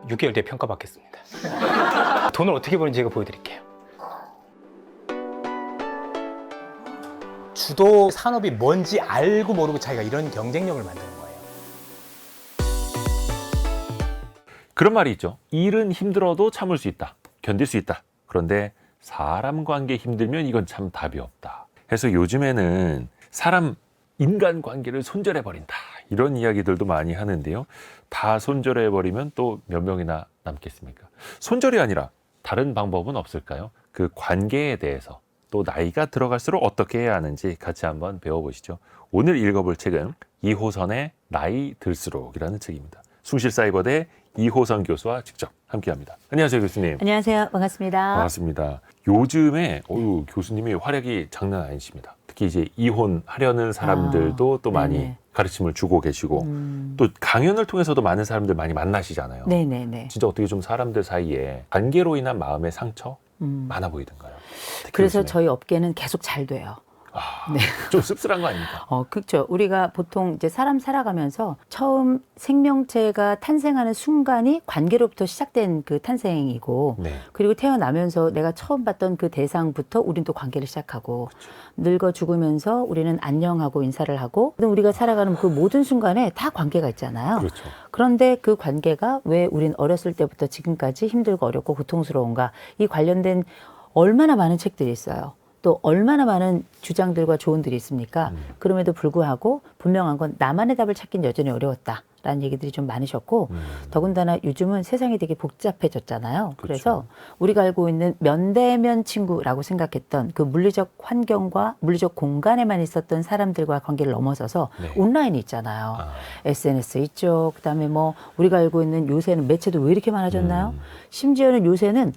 6개월 뒤에 평가받겠습니다. 돈을 어떻게 버는지 제가 보여드릴게요. 주도 산업이 뭔지 알고 모르고 자기가 이런 경쟁력을 만드는 거예요. 그런 말이 있죠. 일은 힘들어도 참을 수 있다. 견딜 수 있다. 그런데 사람 관계 힘들면 이건 참 답이 없다. 그래서 요즘에는 사람 인간관계를 손절해버린다. 이런 이야기들도 많이 하는데요. 다 손절해버리면 또 몇 명이나 남겠습니까? 손절이 아니라 다른 방법은 없을까요? 그 관계에 대해서 또 나이가 들어갈수록 어떻게 해야 하는지 같이 한번 배워보시죠. 오늘 읽어볼 책은 이호선의 나이 들수록이라는 책입니다. 숭실사이버대 이호선 교수와 직접 함께합니다. 안녕하세요, 교수님. 안녕하세요. 반갑습니다. 반갑습니다. 요즘에 교수님이 활약이 장난 아니십니다. 특히 이제 이혼하려는 사람들도 또 많이 네네. 가르침을 주고 계시고 또 강연을 통해서도 많은 사람들 많이 만나시잖아요. 네네네. 진짜 어떻게 좀 사람들 사이에 관계로 인한 마음의 상처 많아 보이던가요? 그래서 요즘에. 저희 업계는 계속 잘 돼요. 네. 좀 씁쓸한 거 아닙니까? 그렇죠. 우리가 보통 이제 사람 살아가면서 처음 생명체가 탄생하는 순간이 관계로부터 시작된 그 탄생이고, 네. 그리고 태어나면서 내가 처음 봤던 그 대상부터 우린 또 관계를 시작하고, 늙어 죽으면서 우리는 안녕하고 인사를 하고, 우리가 살아가는 그 모든 순간에 다 관계가 있잖아요. 그렇죠. 그런데 그 관계가 왜 우린 어렸을 때부터 지금까지 힘들고 어렵고 고통스러운가, 이 관련된 얼마나 많은 책들이 있어요. 또 얼마나 많은 주장들과 조언들이 있습니까? 그럼에도 불구하고 분명한 건 나만의 답을 찾긴 여전히 어려웠다라는 얘기들이 좀 많으셨고, 더군다나 요즘은 세상이 되게 복잡해졌잖아요. 그래서 우리가 알고 있는 면대면 친구라고 생각했던 그 물리적 환경과 물리적 공간에만 있었던 사람들과 관계를 넘어서서 네. 온라인이 있잖아요. SNS 있죠. 그다음에 뭐 우리가 알고 있는 요새는 매체도 왜 이렇게 많아졌나요? 심지어는 요새는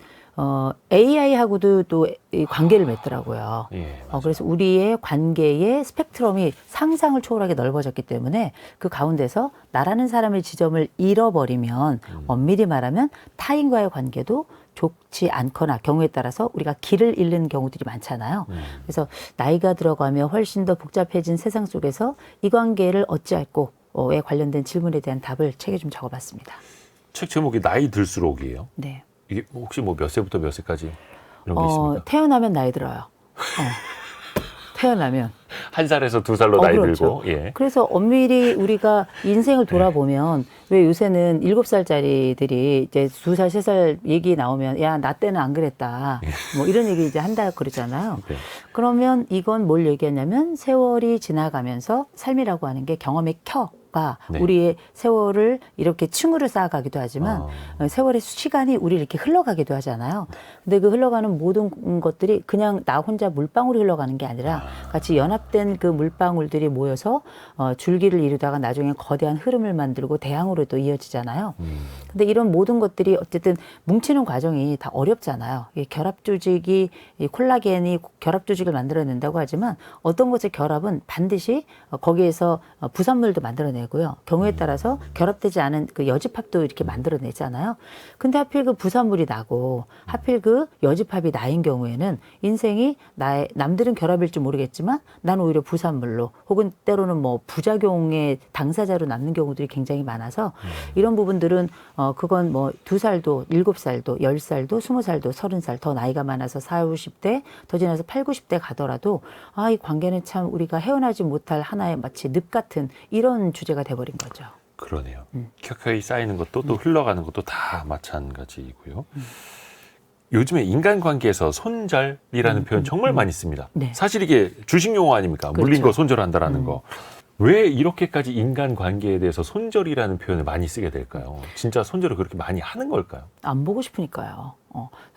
AI하고도 또 이 관계를 맺더라고요. 예, 그래서 우리의 관계의 스펙트럼이 상상을 초월하게 넓어졌기 때문에 그 가운데서 나라는 사람의 지점을 잃어버리면 엄밀히 말하면 타인과의 관계도 좋지 않거나 경우에 따라서 우리가 길을 잃는 경우들이 많잖아요. 그래서 나이가 들어가며 훨씬 더 복잡해진 세상 속에서 이 관계를 어찌할꼬에 관련된 질문에 대한 답을 책에 좀 적어봤습니다. 책 제목이 나이 들수록이에요. 네. 이게 혹시 뭐 몇 세부터 몇 세까지 이런 게 있습니까? 태어나면 나이 들어요. 태어나면. 1살에서 2살로 나이 그렇죠. 들고. 예. 그래서 엄밀히 우리가 인생을 돌아보면 왜 요새는 7살짜리들이 이제 2살, 3살 얘기 나오면 야, 나 때는 안 그랬다. 뭐 이런 얘기 이제 한다 그러잖아요. 네. 그러면 이건 뭘 얘기하냐면 세월이 지나가면서 삶이라고 하는 게 경험의 가 네. 우리의 세월을 이렇게 층으로 쌓아가기도 하지만 세월의 시간이 우리 이렇게 흘러가기도 하잖아요. 근데 그 흘러가는 모든 것들이 그냥 나 혼자 물방울이 흘러가는 게 아니라 같이 연합된 그 물방울들이 모여서 줄기를 이루다가 나중에 거대한 흐름을 만들고 대양으로 또 이어지잖아요. 근데 이런 모든 것들이 어쨌든 뭉치는 과정이 다 어렵잖아요. 이 결합 조직이 이 콜라겐이 결합 조직을 만들어낸다고 하지만 어떤 것의 결합은 반드시 거기에서 부산물도 만들어내고요. 경우에 따라서 결합되지 않은 그 여집합도 이렇게 만들어내잖아요. 근데 하필 그 부산물이 나고 하필 그 여집합이 나인 경우에는 인생이 남들은 결합일 줄 모르겠지만 난 오히려 부산물로 혹은 때로는 뭐 부작용의 당사자로 남는 경우들이 굉장히 많아서 이런 부분들은 그건 뭐 2살도 7살도 10살도 20살도 30살 더 나이가 많아서 40, 50대 더 지나서 8, 90대 가더라도 이 관계는 참 우리가 헤어나지 못할 하나의 마치 늪 같은 이런 주제가 돼버린 거죠. 그러네요. 켜켜이 쌓이는 것도 또 흘러가는 것도 다 마찬가지이고요. 요즘에 인간관계에서 손절이라는 표현 정말 많이 씁니다. 네. 사실 이게 주식 용어 아닙니까? 그렇죠. 물린 거 손절한다라는 거. 왜 이렇게까지 인간관계에 대해서 손절이라는 표현을 많이 쓰게 될까요? 진짜 손절을 그렇게 많이 하는 걸까요? 안 보고 싶으니까요.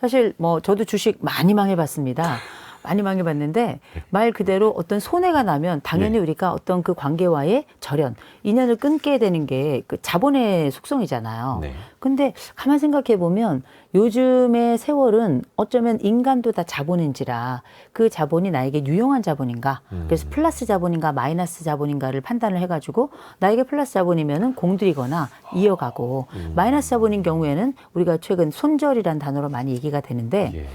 사실 뭐 저도 주식 많이 망해봤습니다. 많이 망해봤는데 말 그대로 어떤 손해가 나면 당연히 네. 우리가 어떤 그 관계와의 절연, 인연을 끊게 되는 게 그 자본의 속성이잖아요. 네. 근데 가만 생각해 보면 요즘의 세월은 어쩌면 인간도 다 자본인지라 그 자본이 나에게 유용한 자본인가, 그래서 플러스 자본인가 마이너스 자본인가를 판단을 해가지고 나에게 플러스 자본이면은 공들이거나 이어가고 마이너스 자본인 경우에는 우리가 최근 손절이란 단어로 많이 얘기가 되는데 예.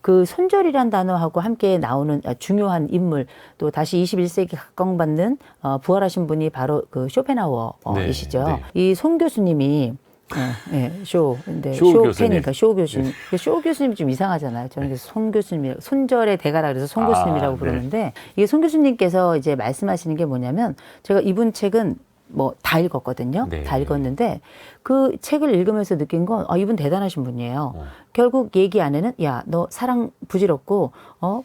그 손절이란 단어하고 함께 나오는 중요한 인물, 또 다시 21세기 각광받는 부활하신 분이 바로 그 쇼펜하워이시죠. 네, 네. 이 손 교수님이 근데 쇼 교수님. 팬이니까 쇼 교수님. 쇼 교수님이 좀 이상하잖아요. 저는 그래서 손 교수님, 손절의 대가라 그래서 손 교수님이라고 네. 부르는데 이게 손 교수님께서 이제 말씀하시는 게 뭐냐면 제가 이분 책은 뭐 다 읽었거든요. 네. 다 읽었는데 그 책을 읽으면서 느낀 건 이분 대단하신 분이에요. 결국 얘기 안에는 야, 너 사랑 부질없고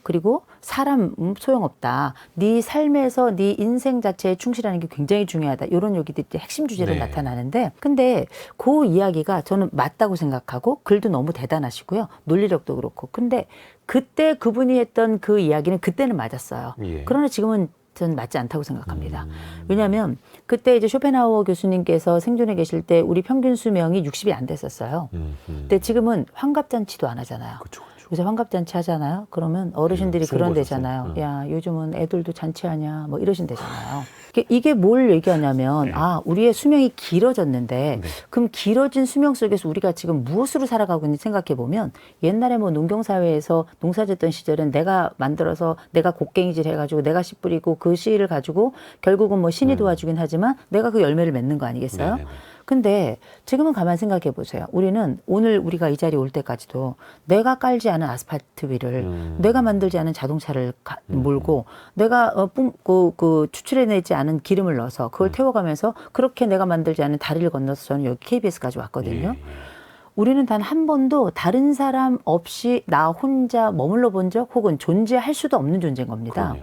그리고 사람 소용없다. 네 삶에서 네 인생 자체에 충실하는 게 굉장히 중요하다. 이런 얘기들이 핵심 주제로 네. 나타나는데 근데 그 이야기가 저는 맞다고 생각하고 글도 너무 대단하시고요. 논리력도 그렇고. 근데 그때 그분이 했던 그 이야기는 그때는 맞았어요. 예. 그러나 지금은 저는 맞지 않다고 생각합니다. 왜냐하면 그때 이제 쇼펜하우어 교수님께서 생존해 계실 때 우리 평균 수명이 60이 안 됐었어요. 근데 지금은 환갑잔치도 안 하잖아요. 그렇죠. 요새 환갑잔치 하잖아요. 그러면 어르신들이 그런 숭고하셨어요. 데잖아요. 야, 요즘은 애들도 잔치하냐, 뭐 이러신대잖아요. 이게 뭘 얘기하냐면, 우리의 수명이 길어졌는데, 그럼 길어진 수명 속에서 우리가 지금 무엇으로 살아가고 있는지 생각해 보면, 옛날에 뭐 농경사회에서 농사 짓던 시절엔 내가 만들어서 내가 곡괭이질 해가지고 내가 씨 뿌리고 그 씨를 가지고 결국은 뭐 신이 도와주긴 하지만 내가 그 열매를 맺는 거 아니겠어요? 네네네. 근데 지금은 가만 생각해 보세요. 우리는 오늘 우리가 이 자리에 올 때까지도 내가 깔지 않은 아스팔트 위를 내가 만들지 않은 자동차를 몰고 내가 추출해내지 않은 기름을 넣어서 그걸 태워가면서 그렇게 내가 만들지 않은 다리를 건너서 저는 여기 KBS까지 왔거든요. 우리는 단 한 번도 다른 사람 없이 나 혼자 머물러 본 적 혹은 존재할 수도 없는 존재인 겁니다.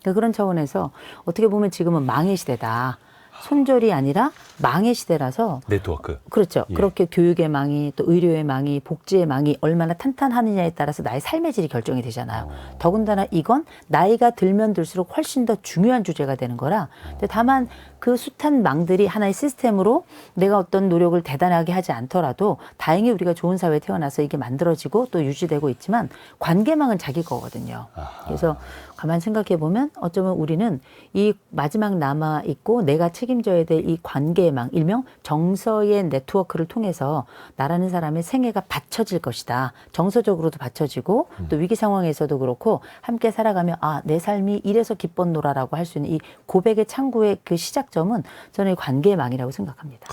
그러니까 그런 차원에서 어떻게 보면 지금은 망의 시대다. 손절이 아니라 망의 시대라서 네트워크. 그렇죠. 예. 그렇게 교육의 망이 또 의료의 망이 복지의 망이 얼마나 탄탄하느냐에 따라서 나의 삶의 질이 결정이 되잖아요. 더군다나 이건 나이가 들면 들수록 훨씬 더 중요한 주제가 되는 거라. 근데 다만 그 숱한 망들이 하나의 시스템으로 내가 어떤 노력을 대단하게 하지 않더라도 다행히 우리가 좋은 사회에 태어나서 이게 만들어지고 또 유지되고 있지만 관계망은 자기 거거든요. 그래서 가만 생각해 보면 어쩌면 우리는 이 마지막 남아 있고 내가 책임져야 될 이 관계의 망, 일명 정서의 네트워크를 통해서 나라는 사람의 생애가 받쳐질 것이다. 정서적으로도 받쳐지고 또 위기 상황에서도 그렇고 함께 살아가며 내 삶이 이래서 기뻤노라라고 할 수 있는 이 고백의 창구의 그 시작점은 저는 이 관계의 망이라고 생각합니다.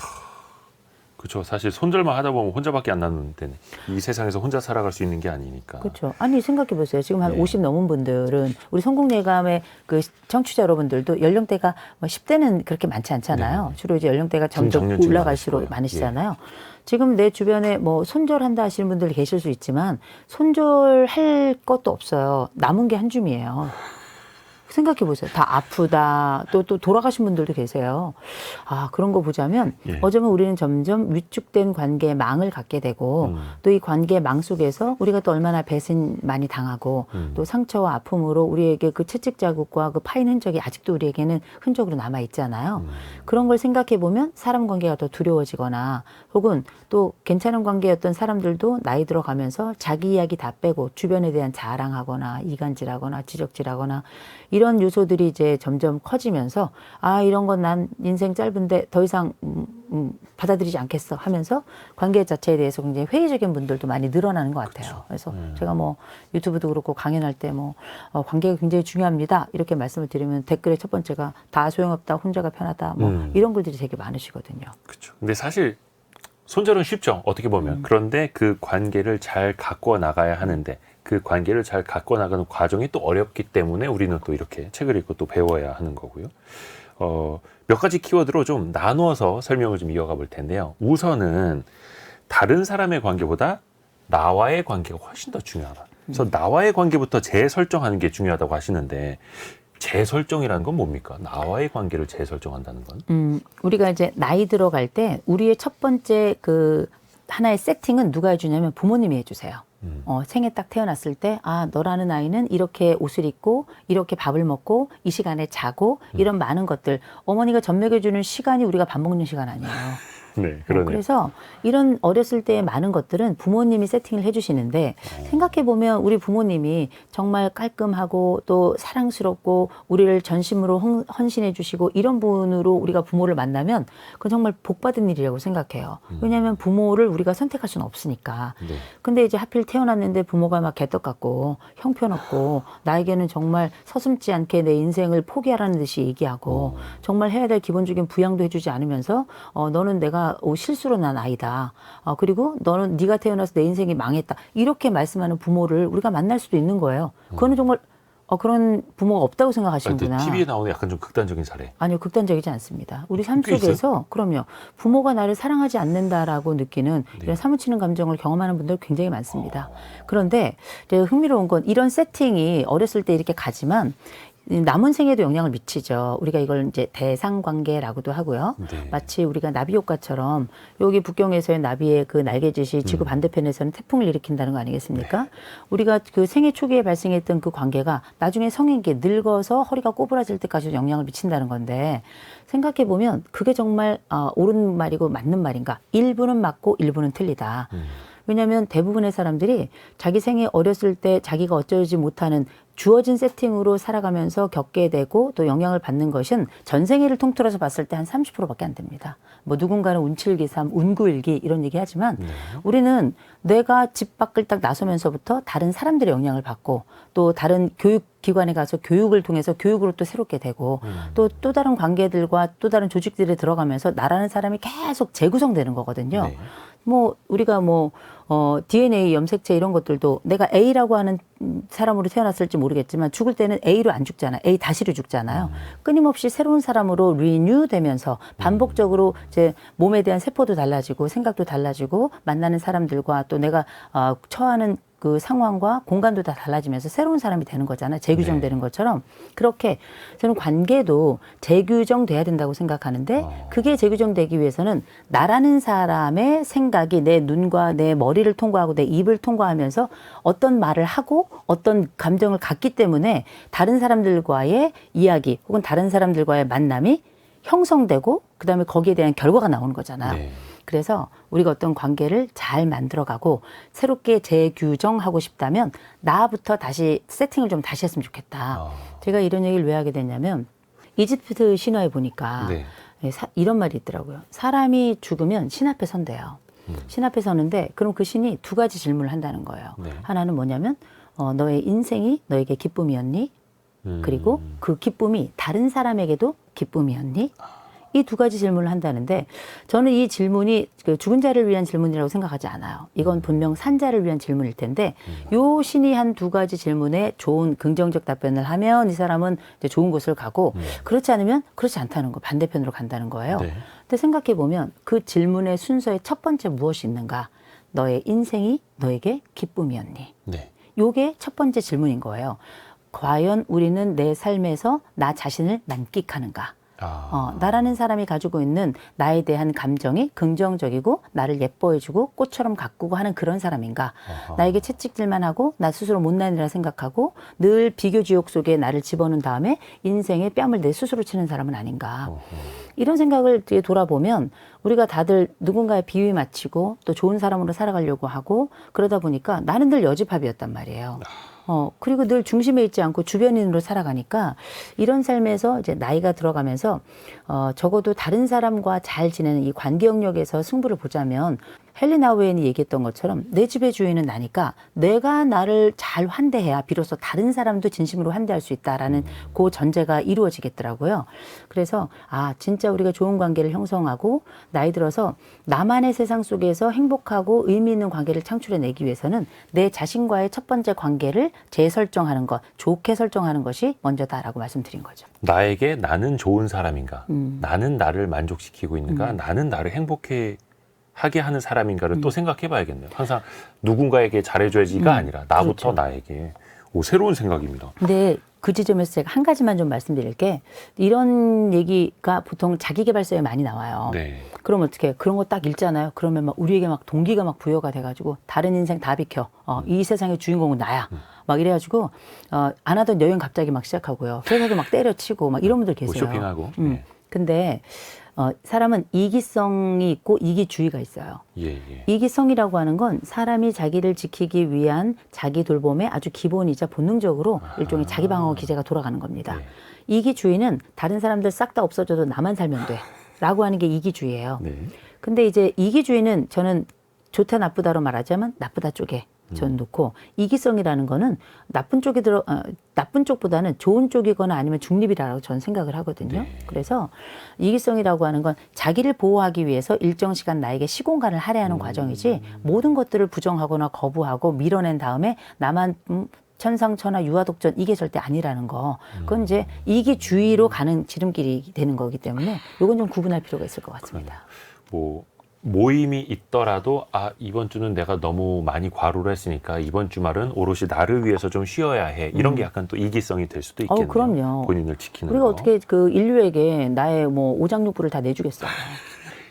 그렇죠. 사실 손절만 하다 보면 혼자밖에 안 남는데 이 세상에서 혼자 살아갈 수 있는 게 아니니까. 그렇죠. 아니 생각해 보세요. 지금 한 네. 50 넘은 분들은 우리 성공예감의 그 청취자 여러분들도 연령대가 뭐 10대는 그렇게 많지 않잖아요. 네. 주로 이제 연령대가 점점 중장년층 올라갈수록 많으시고요. 많으시잖아요. 지금 내 주변에 뭐 손절한다 하시는 분들 계실 수 있지만 손절할 것도 없어요. 남은 게 한 줌이에요. 생각해 보세요. 다 아프다. 또 돌아가신 분들도 계세요. 그런 거 보자면 어쩌면 우리는 점점 위축된 관계의 망을 갖게 되고 또 이 관계의 망 속에서 우리가 또 얼마나 배신 많이 당하고 또 상처와 아픔으로 우리에게 그 채찍 자국과 그 파인 흔적이 아직도 우리에게는 흔적으로 남아 있잖아요. 그런 걸 생각해 보면 사람 관계가 더 두려워지거나 혹은 또 괜찮은 관계였던 사람들도 나이 들어가면서 자기 이야기 다 빼고 주변에 대한 자랑하거나 이간질하거나 지적질하거나 이런 요소들이 이제 점점 커지면서 이런 건 난 인생 짧은데 더 이상 받아들이지 않겠어 하면서 관계 자체에 대해서 굉장히 회의적인 분들도 많이 늘어나는 것 같아요. 그래서 제가 뭐 유튜브도 그렇고 강연할 때 뭐 관계가 굉장히 중요합니다 이렇게 말씀을 드리면 댓글에 첫 번째가 다 소용없다 혼자가 편하다 뭐 이런 글들이 되게 많으시거든요. 그렇죠. 근데 사실 손절은 쉽죠. 어떻게 보면. 그런데 그 관계를 잘 가꿔 나가야 하는데 그 관계를 잘 가꿔 나가는 과정이 또 어렵기 때문에 우리는 또 이렇게 책을 읽고 또 배워야 하는 거고요. 몇 가지 키워드로 좀 나누어서 설명을 좀 이어가 볼 텐데요. 우선은 다른 사람의 관계보다 나와의 관계가 훨씬 더 중요하다. 그래서 나와의 관계부터 재설정하는 게 중요하다고 하시는데 재설정이라는 건 뭡니까? 나와의 관계를 재설정한다는 건? 우리가 이제 나이 들어갈 때 우리의 첫 번째 그 하나의 세팅은 누가 해주냐면 부모님이 해주세요. 생에 딱 태어났을 때 너라는 아이는 이렇게 옷을 입고 이렇게 밥을 먹고 이 시간에 자고 이런 많은 것들 어머니가 젖 먹여주는 시간이 우리가 밥 먹는 시간 아니에요. 네, 그러네요. 그래서 이런 어렸을 때의 많은 것들은 부모님이 세팅을 해주시는데 생각해보면 우리 부모님이 정말 깔끔하고 또 사랑스럽고 우리를 전심으로 헌신해 주시고 이런 분으로 우리가 부모를 만나면 그건 정말 복받은 일이라고 생각해요. 왜냐하면 부모를 우리가 선택할 수는 없으니까. 네. 근데 이제 하필 태어났는데 부모가 막 개떡 같고 형편없고 나에게는 정말 서슴지 않게 내 인생을 포기하라는 듯이 얘기하고 정말 해야 될 기본적인 부양도 해주지 않으면서 너는 내가 내가 실수로 난 아이다. 그리고 너는 네가 태어나서 내 인생이 망했다. 이렇게 말씀하는 부모를 우리가 만날 수도 있는 거예요. 그거는 정말 그런 부모가 없다고 생각하시는구나. TV에 나오는 약간 좀 극단적인 사례. 아니요, 극단적이지 않습니다. 우리 삶 꽤 있어요? 속에서 그럼요. 부모가 나를 사랑하지 않는다라고 느끼는 네. 이런 사무치는 감정을 경험하는 분들 굉장히 많습니다. 그런데 이제 흥미로운 건 이런 세팅이 어렸을 때 이렇게 가지만 남은 생에도 영향을 미치죠. 우리가 이걸 이제 대상관계라고도 하고요. 네. 마치 우리가 나비 효과처럼 여기 북경에서의 나비의 그 날개짓이 지구 반대편에서는 태풍을 일으킨다는 거 아니겠습니까? 네. 우리가 그 생애 초기에 발생했던 그 관계가 나중에 성인기 늙어서 허리가 꼬부라질 때까지 영향을 미친다는 건데 생각해 보면 그게 정말 옳은 말이고 맞는 말인가? 일부는 맞고 일부는 틀리다. 왜냐하면 대부분의 사람들이 자기 생애 어렸을 때 자기가 어쩌지 못하는 주어진 세팅으로 살아가면서 겪게 되고 또 영향을 받는 것은 전생애를 통틀어서 봤을 때 한 30%밖에 안 됩니다. 뭐 누군가는 운칠기삼, 운구일기 이런 얘기 하지만 우리는 내가 집 밖을 딱 나서면서부터 다른 사람들의 영향을 받고 또 다른 교육기관에 가서 교육을 통해서 교육으로 또 새롭게 되고 또 다른 관계들과 또 다른 조직들에 들어가면서 나라는 사람이 계속 재구성되는 거거든요. 네. 뭐 우리가 DNA 염색체 이런 것들도 내가 A라고 하는 사람으로 태어났을지 모르겠지만 죽을 때는 A로 안 죽잖아요. A 다시로 죽잖아요. 끊임없이 새로운 사람으로 리뉴 되면서 반복적으로 이제 몸에 대한 세포도 달라지고 생각도 달라지고 만나는 사람들과 또 내가 처하는 그 상황과 공간도 다 달라지면서 새로운 사람이 되는 거잖아요. 재규정되는 것처럼. 그렇게 저는 관계도 재규정돼야 된다고 생각하는데 그게 재규정되기 위해서는 나라는 사람의 생각이 내 눈과 내 머리를 통과하고 내 입을 통과하면서 어떤 말을 하고 어떤 감정을 갖기 때문에 다른 사람들과의 이야기 혹은 다른 사람들과의 만남이 형성되고 그다음에 거기에 대한 결과가 나오는 거잖아요. 네. 그래서 우리가 어떤 관계를 잘 만들어가고 새롭게 재규정하고 싶다면 나부터 다시 세팅을 좀 다시 했으면 좋겠다. 제가 이런 얘기를 왜 하게 됐냐면 이집트 신화에 보니까 네. 이런 말이 있더라고요. 사람이 죽으면 신 앞에 선대요. 신 앞에 서는데 그럼 그 신이 두 가지 질문을 한다는 거예요. 네. 하나는 뭐냐면 너의 인생이 너에게 기쁨이었니? 그리고 그 기쁨이 다른 사람에게도 기쁨이었니? 이 두 가지 질문을 한다는데 저는 이 질문이 그 죽은 자를 위한 질문이라고 생각하지 않아요. 이건 분명 산 자를 위한 질문일 텐데 요 신이 한 두 가지 질문에 좋은 긍정적 답변을 하면 이 사람은 이제 좋은 곳을 가고 그렇지 않으면 그렇지 않다는 거 반대편으로 간다는 거예요. 네. 근데 생각해 보면 그 질문의 순서에 첫 번째 무엇이 있는가? 너의 인생이 너에게 기쁨이었니? 네. 요게 첫 번째 질문인 거예요. 과연 우리는 내 삶에서 나 자신을 만끽하는가? 나라는 사람이 가지고 있는 나에 대한 감정이 긍정적이고 나를 예뻐해주고 꽃처럼 가꾸고 하는 그런 사람인가? 나에게 채찍질만 하고 나 스스로 못난이라 생각하고 늘 비교지옥 속에 나를 집어넣은 다음에 인생에 뺨을 내 스스로 치는 사람은 아닌가? 이런 생각을 뒤에 돌아보면 우리가 다들 누군가의 비위 맞추고 또 좋은 사람으로 살아가려고 하고 그러다 보니까 나는 늘 여지팝이었단 말이에요. 그리고 늘 중심에 있지 않고 주변인으로 살아가니까 이런 삶에서 이제 나이가 들어가면서 적어도 다른 사람과 잘 지내는 이 관계 영역에서 승부를 보자면 헨리 나우엔이 얘기했던 것처럼 내 집의 주인은 나니까 내가 나를 잘 환대해야 비로소 다른 사람도 진심으로 환대할 수 있다라는 그 전제가 이루어지겠더라고요. 그래서 진짜 우리가 좋은 관계를 형성하고 나이 들어서 나만의 세상 속에서 행복하고 의미 있는 관계를 창출해내기 위해서는 내 자신과의 첫 번째 관계를 재설정하는 것, 좋게 설정하는 것이 먼저다라고 말씀드린 거죠. 나에게 나는 좋은 사람인가? 나는 나를 만족시키고 있는가? 나는 나를 행복해 하게 하는 사람인가를 또 생각해 봐야겠네요. 항상 누군가에게 잘해줘야지가 아니라 나부터 그렇죠. 나에게. 새로운 생각입니다. 근데 그 지점에서 제가 한 가지만 좀 말씀드릴 게 이런 얘기가 보통 자기계발서에 많이 나와요. 네. 그럼 어떻게 그런 거 딱 읽잖아요. 그러면 막 우리에게 막 동기가 막 부여가 돼가지고 다른 인생 다 비켜. 이 세상의 주인공은 나야. 막 이래가지고 안 하던 여행 갑자기 막 시작하고요. 회사도 막 때려치고 막 이런 분들 계세요. 쇼핑하고. 네. 근데 사람은 이기성이 있고 이기주의가 있어요. 예, 예. 이기성이라고 하는 건 사람이 자기를 지키기 위한 자기 돌봄의 아주 기본이자 본능적으로 일종의 자기 방어 기제가 돌아가는 겁니다. 네. 이기주의는 다른 사람들 싹 다 없어져도 나만 살면 돼 라고 하는 게 이기주의예요. 네. 근데 이제 이기주의는 저는 좋다 나쁘다로 말하자면 나쁘다 쪽에 전 놓고 이기성이라는 거는 나쁜 쪽보다는 좋은 쪽이거나 아니면 중립이라고 저는 생각을 하거든요. 네. 그래서 이기성이라고 하는 건 자기를 보호하기 위해서 일정 시간 나에게 시공간을 할애하는 과정이지 모든 것들을 부정하거나 거부하고 밀어낸 다음에 나만 천상천하 유아독전 이게 절대 아니라는 거. 그건 이제 이기주의로 가는 지름길이 되는 거기 때문에 이건 좀 구분할 필요가 있을 것 같습니다. 뭐 모임이 있더라도 이번 주는 내가 너무 많이 과로를 했으니까 이번 주말은 오롯이 나를 위해서 좀 쉬어야 해. 이런 게 약간 또 이기성이 될 수도 있겠네요. 그럼요. 본인을 지키는 우리가 거. 어떻게 그 인류에게 나의 뭐 오장육부를 다 내주겠어요.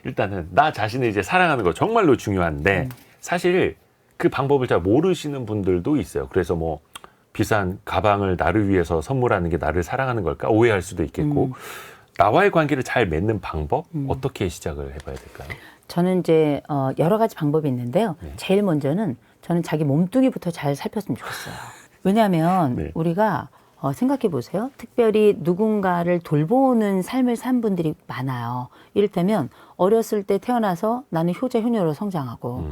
일단은 나 자신을 이제 사랑하는 거 정말로 중요한데 사실 그 방법을 잘 모르시는 분들도 있어요. 그래서 뭐 비싼 가방을 나를 위해서 선물하는 게 나를 사랑하는 걸까 오해할 수도 있겠고 나와의 관계를 잘 맺는 방법 어떻게 시작을 해봐야 될까요? 저는 이제 여러 가지 방법이 있는데요. 네. 제일 먼저는 저는 자기 몸뚱이부터 잘 살폈으면 좋겠어요. 왜냐하면 네. 우리가 생각해 보세요. 특별히 누군가를 돌보는 삶을 산 분들이 많아요. 이를테면 어렸을 때 태어나서 나는 효자 효녀로 성장하고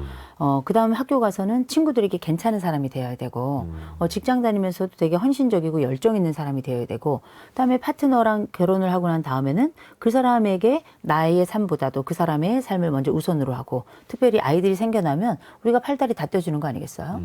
그 다음에 학교 가서는 친구들에게 괜찮은 사람이 되어야 되고 직장 다니면서도 되게 헌신적이고 열정 있는 사람이 되어야 되고 그다음에 파트너랑 결혼을 하고 난 다음에는 그 사람에게 나의 삶보다도 그 사람의 삶을 먼저 우선으로 하고 특별히 아이들이 생겨나면 우리가 팔다리 다 떼주는 거 아니겠어요?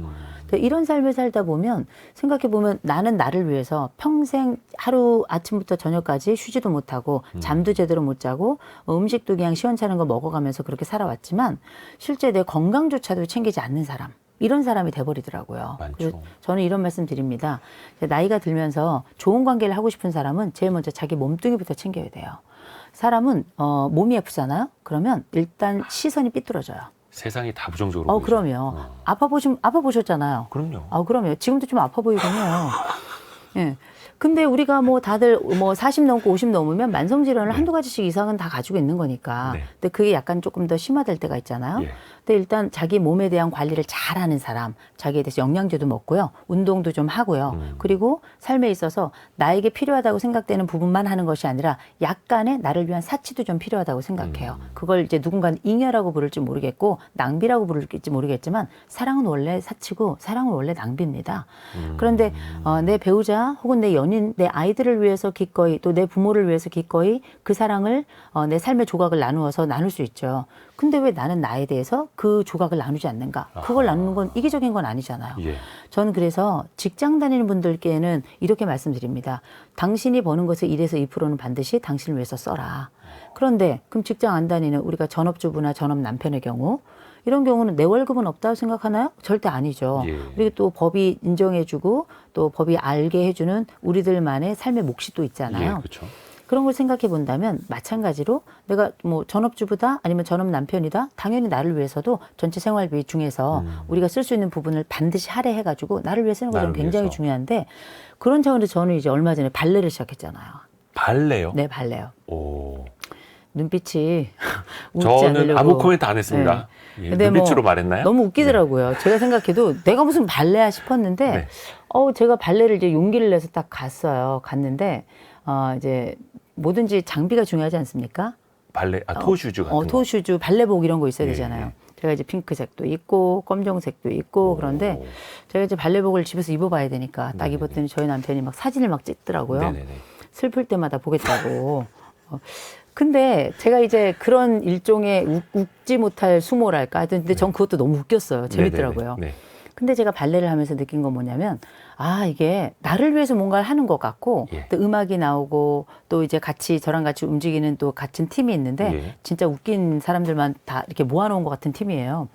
이런 삶을 살다 보면 생각해 보면 나는 나를 위해서 평생 하루 아침부터 저녁까지 쉬지도 못하고 잠도 제대로 못 자고 음식도 그냥 시원찮은 거 먹어가면서 그렇게 살아왔지만 실제 내 건강조차도 챙기지 않는 사람 이런 사람이 돼버리더라고요. 그래서 저는 이런 말씀 드립니다. 나이가 들면서 좋은 관계를 하고 싶은 사람은 제일 먼저 자기 몸뚱이부터 챙겨야 돼요. 사람은 몸이 아프잖아요. 그러면 일단 시선이 삐뚤어져요. 세상이 다 부정적으로 보이죠. 그럼요. 아파 보셨잖아요. 그럼요. 그럼요. 지금도 좀 아파 보이긴 해요. 예. 근데 우리가 뭐 다들 뭐 40 넘고 50 넘으면 만성질환을 한두 가지씩 이상은 다 가지고 있는 거니까. 근데 그게 약간 조금 더 심화될 때가 있잖아요. 근데 일단 자기 몸에 대한 관리를 잘하는 사람, 자기에 대해서 영양제도 먹고요. 운동도 좀 하고요. 그리고 삶에 있어서 나에게 필요하다고 생각되는 부분만 하는 것이 아니라 약간의 나를 위한 사치도 좀 필요하다고 생각해요. 그걸 이제 누군가는 잉여라고 부를지 모르겠고 낭비라고 부를지 모르겠지만 사랑은 원래 사치고 사랑은 원래 낭비입니다. 그런데 내 배우자 혹은 내 연인, 내 아이들을 위해서 기꺼이 또 내 부모를 위해서 기꺼이 그 사랑을 내 삶의 조각을 나누어서 나눌 수 있죠. 근데 왜 나는 나에 대해서 그 조각을 나누지 않는가? 그걸 나누는 건 이기적인 건 아니잖아요. 저는 그래서 직장 다니는 분들께는 이렇게 말씀드립니다. 당신이 버는 것의 1에서 2%는 반드시 당신을 위해서 써라. 그런데 그럼 직장 안 다니는 우리가 전업주부나 전업 남편의 경우 이런 경우는 내 월급은 없다고 생각하나요? 절대 아니죠. 그리고 또 법이 인정해주고 또 법이 알게 해주는 우리들만의 삶의 몫이 또 있잖아요. 그렇죠. 그런 걸 생각해 본다면 마찬가지로 내가 뭐 전업주부다 아니면 전업 남편이다 당연히 나를 위해서도 전체 생활비 중에서 우리가 쓸 수 있는 부분을 반드시 할애해가지고 나를 위해 쓰는 거 저는 굉장히 중요한데 그런 차원에서 저는 이제 얼마 전에 발레를 시작했잖아요. 발레요? 네, 발레요. 오. 눈빛이 웃지 저는 않으려고. 아무 코멘트 안 했습니다. 근데 눈빛으로 뭐 말했나요? 너무 웃기더라고요. 제가 생각해도 내가 무슨 발레야 싶었는데 제가 발레를 이제 용기를 내서 딱 갔어요. 이제 뭐든지 장비가 중요하지 않습니까? 발레, 토슈즈 같은 거. 토슈즈, 발레복 이런 거 있어야 되잖아요. 제가 이제 핑크색도 있고 검정색도 있고 그런데 제가 이제 발레복을 집에서 입어봐야 되니까 딱 입었더니 저희 남편이 막 사진을 막 찍더라고요. 슬플 때마다 보겠다고. 근데 제가 이제 그런 일종의 웃지 못할 수모랄까. 근데 전 그것도 너무 웃겼어요. 재밌더라고요. 근데 제가 발레를 하면서 느낀 건 뭐냐면 이게 나를 위해서 뭔가를 하는 것 같고 또 음악이 나오고 또 이제 같이 저랑 같이 움직이는 또 같은 팀이 있는데 진짜 웃긴 사람들만 다 이렇게 모아놓은 것 같은 팀이에요.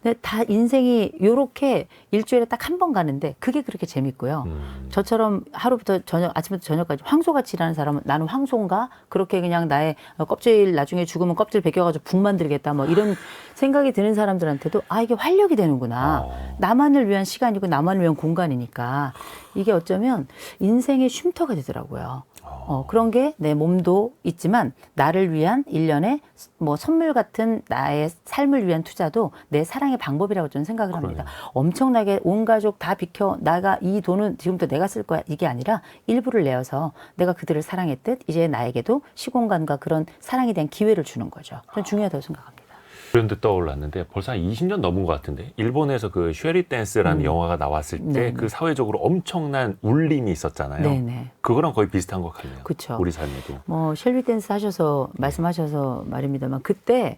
근데 다 인생이 요렇게 일주일에 딱 한 번 가는데 그게 그렇게 재밌고요. 저처럼 하루부터 아침부터 저녁까지 황소같이 일하는 사람은 나는 황소인가? 그렇게 그냥 나의 껍질 나중에 죽으면 껍질 벗겨가지고 북 만들겠다 뭐 이런 생각이 드는 사람들한테도 이게 활력이 되는구나. 나만을 위한 시간이고 나만을 위한 공간이니까 이게 어쩌면 인생의 쉼터가 되더라고요. 그런 게 내 몸도 있지만 나를 위한 일련의 뭐 선물 같은 나의 삶을 위한 투자도 내 사랑의 방법이라고 저는 생각을 합니다. 엄청나게 온 가족 다 비켜 나가 이 돈은 지금부터 내가 쓸 거야 이게 아니라 일부를 내어서 내가 그들을 사랑했듯 이제 나에게도 시공간과 그런 사랑에 대한 기회를 주는 거죠. 저는 중요하다고 생각합니다. 브랜드 떠올랐는데 벌써 한 20년 넘은 것 같은데 일본에서 그 쉐리 댄스라는 영화가 나왔을 때 네네. 그 사회적으로 엄청난 울림이 있었잖아요. 네네. 그거랑 거의 비슷한 것 같네요. 그쵸. 우리 삶에도. 뭐 쉘비 댄스 하셔서 말씀하셔서 말입니다만 그때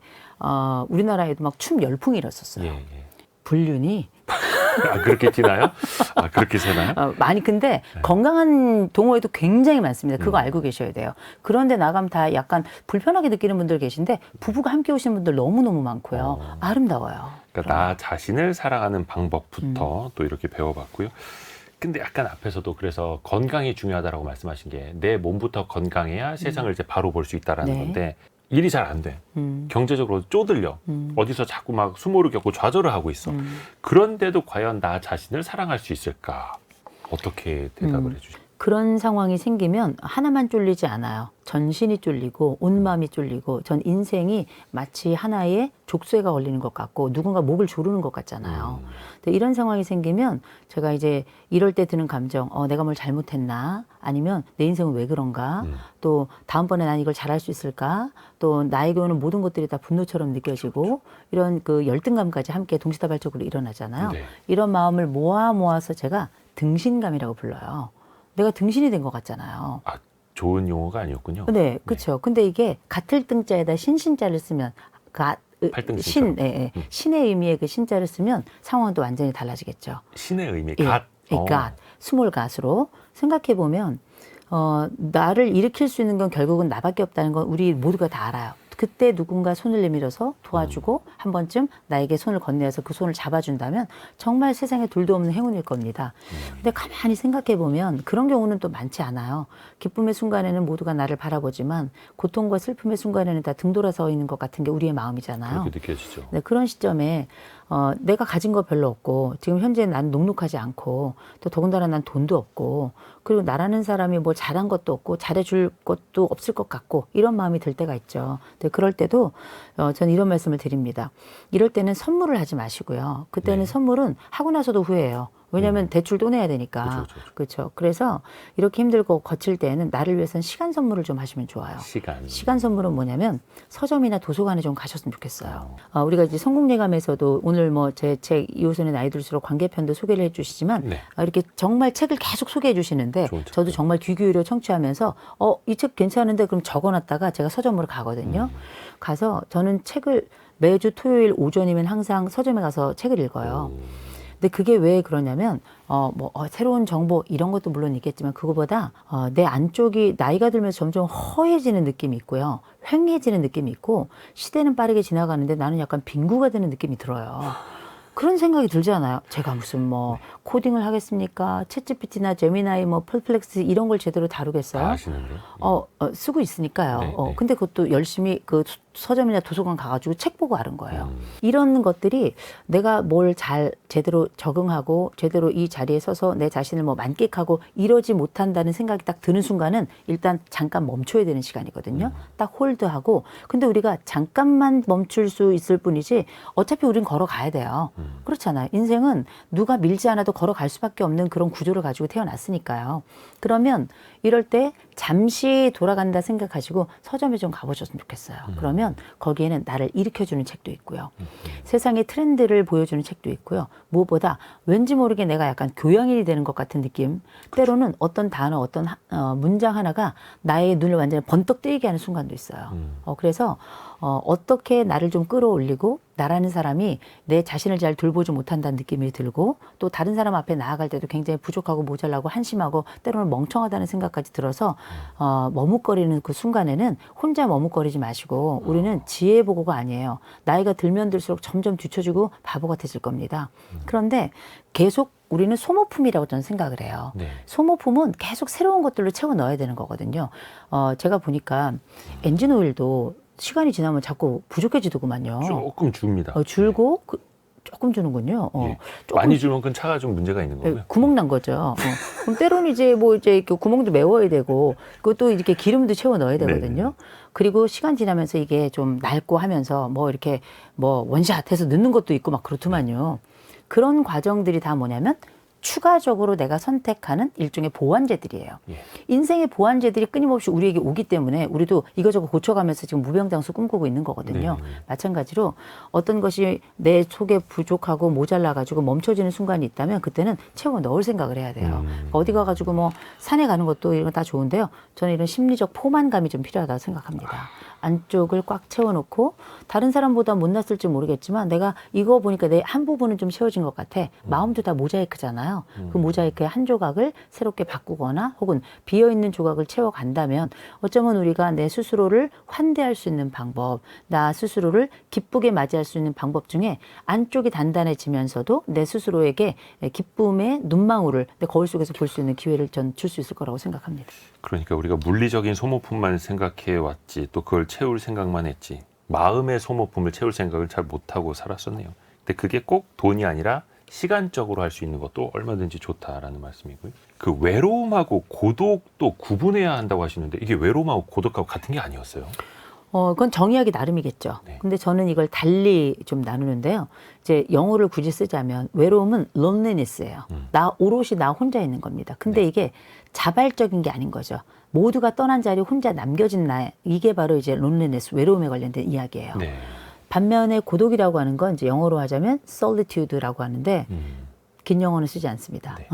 우리나라에도 막 춤 열풍이 일었었어요. 예, 예. 불륜이 아, 그렇게 튀나요? 아, 그렇게 새나요? 많이 근데 건강한 동호회도 굉장히 많습니다. 그거 알고 계셔야 돼요. 그런데 나가면 다 약간 불편하게 느끼는 분들 계신데 부부가 함께 오시는 분들 너무너무 많고요. 아름다워요. 그러니까 나 자신을 사랑하는 방법부터 또 이렇게 배워봤고요. 근데 약간 앞에서도 그래서 건강이 중요하다라고 말씀하신 게 내 몸부터 건강해야 세상을 이제 바로 볼 수 있다라는 네. 건데 일이 잘 안 돼. 경제적으로 쪼들려. 어디서 자꾸 막 수모를 겪고 좌절을 하고 있어. 그런데도 과연 나 자신을 사랑할 수 있을까? 어떻게 대답을 해주시죠? 그런 상황이 생기면 하나만 쫄리지 않아요. 전신이 쫄리고 온 마음이 쫄리고 전 인생이 마치 하나의 족쇄가 걸리는 것 같고 누군가 목을 조르는 것 같잖아요. 근데 이런 상황이 생기면 제가 이제 이럴 때 드는 감정, 내가 뭘 잘못했나? 아니면 내 인생은 왜 그런가? 또 다음번에 난 이걸 잘할 수 있을까? 또 나에게 오는 모든 것들이 다 분노처럼 느껴지고 이런 그 열등감까지 함께 동시다발적으로 일어나잖아요. 네. 이런 마음을 모아서 제가 등신감이라고 불러요. 내가 등신이 된 것 같잖아요. 아, 좋은 용어가 아니었군요. 네, 그렇죠. 근데 이게 같을 등자에다 신자를 쓰면 팔등신처럼. 신의 의미의 그 신자를 쓰면 상황도 완전히 달라지겠죠. 신의 의미, 예, 갓. 갓, 스몰 갓으로 생각해 보면 나를 일으킬 수 있는 건 결국은 나밖에 없다는 건 우리 모두가 다 알아요. 그때 누군가 손을 내밀어서 도와주고 한 번쯤 나에게 손을 건네서 그 손을 잡아준다면 정말 세상에 둘도 없는 행운일 겁니다. 근데 가만히 생각해 보면 그런 경우는 또 많지 않아요. 기쁨의 순간에는 모두가 나를 바라보지만 고통과 슬픔의 순간에는 다 등 돌아 서 있는 것 같은 게 우리의 마음이잖아요. 그렇게 느껴지죠. 네, 그런 시점에 내가 가진 거 별로 없고 지금 현재 난 녹록하지 않고 또 더군다나 난 돈도 없고 그리고 나라는 사람이 뭐 잘한 것도 없고 잘해줄 것도 없을 것 같고 이런 마음이 들 때가 있죠. 근데 그럴 때도 저는 이런 말씀을 드립니다. 이럴 때는 선물을 하지 마시고요. 그때는 선물은 하고 나서도 후회해요. 왜냐하면 대출 또 내야 되니까. 그렇죠. 그래서 이렇게 힘들고 거칠 때에는 나를 위해서는 시간 선물을 좀 하시면 좋아요. 시간 선물은 뭐냐면 서점이나 도서관에 좀 가셨으면 좋겠어요. 우리가 이제 성공예감에서도 오늘 뭐 제 책 이호선의 나이 들수록 관계편도 소개를 해주시지만 이렇게 정말 책을 계속 소개해 주시는데 저도 정말 귀 기울여 청취하면서 이 책 괜찮은데 그럼 적어놨다가 제가 서점으로 가거든요. 가서 저는 책을 매주 토요일 오전이면 항상 서점에 가서 책을 읽어요. 근데 그게 왜 그러냐면 새로운 정보 이런 것도 물론 있겠지만 그거보다 내 안쪽이 나이가 들면서 점점 허해지는 느낌이 있고요. 휑해지는 느낌이 있고 시대는 빠르게 지나가는데 나는 약간 빈구가 되는 느낌이 들어요. 그런 생각이 들지 않아요? 제가 무슨 뭐 코딩을 하겠습니까? 챗GPT나 제미나이 뭐 펄플렉스 이런 걸 제대로 다루겠어요? 다 아시는데? 쓰고 있으니까요. 네. 근데 그것도 열심히 그 서점이나 도서관 가가지고 책 보고 하는 거예요. 이런 것들이 내가 뭘 잘 제대로 적응하고 제대로 이 자리에 서서 내 자신을 뭐 만끽하고 이러지 못한다는 생각이 딱 드는 순간은 일단 잠깐 멈춰야 되는 시간이거든요. 딱 홀드하고. 근데 우리가 잠깐만 멈출 수 있을 뿐이지 어차피 우린 걸어가야 돼요. 그렇잖아요. 인생은 누가 밀지 않아도 걸어갈 수밖에 없는 그런 구조를 가지고 태어났으니까요. 그러면 이럴 때 잠시 돌아간다 생각하시고 서점에 좀 가보셨으면 좋겠어요. 그러면 거기에는 나를 일으켜주는 책도 있고요. 세상의 트렌드를 보여주는 책도 있고요. 무엇보다 왠지 모르게 내가 약간 교양인이 되는 것 같은 느낌. 때로는 어떤 단어, 어떤 문장 하나가 나의 눈을 완전히 번떡 뜨이게 하는 순간도 있어요. 그래서 어떻게 나를 좀 끌어올리고 나라는 사람이 내 자신을 잘 돌보지 못한다는 느낌이 들고 또 다른 사람 앞에 나아갈 때도 굉장히 부족하고 모자라고 한심하고 때로는 멍청하다는 생각까지 들어서 머뭇거리는 그 순간에는 혼자 머뭇거리지 마시고 우리는 지혜보고가 아니에요. 나이가 들면 들수록 점점 뒤처지고 바보 같아질 겁니다. 그런데 계속 우리는 소모품이라고 저는 생각을 해요. 소모품은 계속 새로운 것들로 채워 넣어야 되는 거거든요. 제가 보니까 엔진 오일도 시간이 지나면 자꾸 부족해지더구만요. 조금 줍니다. 줄고 조금 주는군요. 조금 많이 주면 그 차가 좀 문제가 있는 거고요. 구멍 난 거죠. 그럼 때로는 이제 이렇게 구멍도 메워야 되고 그것도 이렇게 기름도 채워 넣어야 되거든요. 그리고 시간 지나면서 이게 좀 낡고 하면서 이렇게 원샷해서 넣는 것도 있고 막 그렇더만요. 그런 과정들이 다 뭐냐면 추가적으로 내가 선택하는 일종의 보완제들이에요. 예. 인생의 보완제들이 끊임없이 우리에게 오기 때문에 우리도 이거저거 고쳐가면서 지금 무병장수 꿈꾸고 있는 거거든요. 네. 마찬가지로 어떤 것이 내 속에 부족하고 모자라가지고 멈춰지는 순간이 있다면 그때는 채워 넣을 생각을 해야 돼요. 어디 가가지고 뭐 산에 가는 것도 이런 거 다 좋은데요. 저는 이런 심리적 포만감이 좀 필요하다고 생각합니다. 안쪽을 꽉 채워놓고 다른 사람보다 못났을지 모르겠지만 내가 이거 보니까 내 한 부분은 좀 채워진 것 같아. 마음도 다 모자이크잖아요. 그 모자이크의 한 조각을 새롭게 바꾸거나 혹은 비어있는 조각을 채워간다면 어쩌면 우리가 내 스스로를 환대할 수 있는 방법, 나 스스로를 기쁘게 맞이할 수 있는 방법 중에 안쪽이 단단해지면서도 내 스스로에게 기쁨의 눈망울을 내 거울 속에서 볼 수 있는 기회를 전 줄 수 있을 거라고 생각합니다. 그러니까 우리가 물리적인 소모품만 생각해 왔지 또 그걸 채울 생각만 했지 마음의 소모품을 채울 생각을 잘 못하고 살았었네요. 근데 그게 꼭 돈이 아니라 시간적으로 할 수 있는 것도 얼마든지 좋다라는 말씀이고요. 그 외로움하고 고독도 구분해야 한다고 하시는데 이게 외로움하고 고독하고 같은 게 아니었어요? 그건 정의하기 나름이겠죠. 네. 근데 저는 이걸 달리 좀 나누는데요. 이제 영어를 굳이 쓰자면 외로움은 loneliness예요. 오롯이 나 혼자 있는 겁니다. 근데 네. 이게 자발적인 게 아닌 거죠. 모두가 떠난 자리에 혼자 남겨진 나, 이게 바로 이제 loneliness, 외로움에 관련된 이야기예요. 네. 반면에 고독이라고 하는 건 이제 영어로 하자면 solitude라고 하는데 긴 영어는 쓰지 않습니다. 네.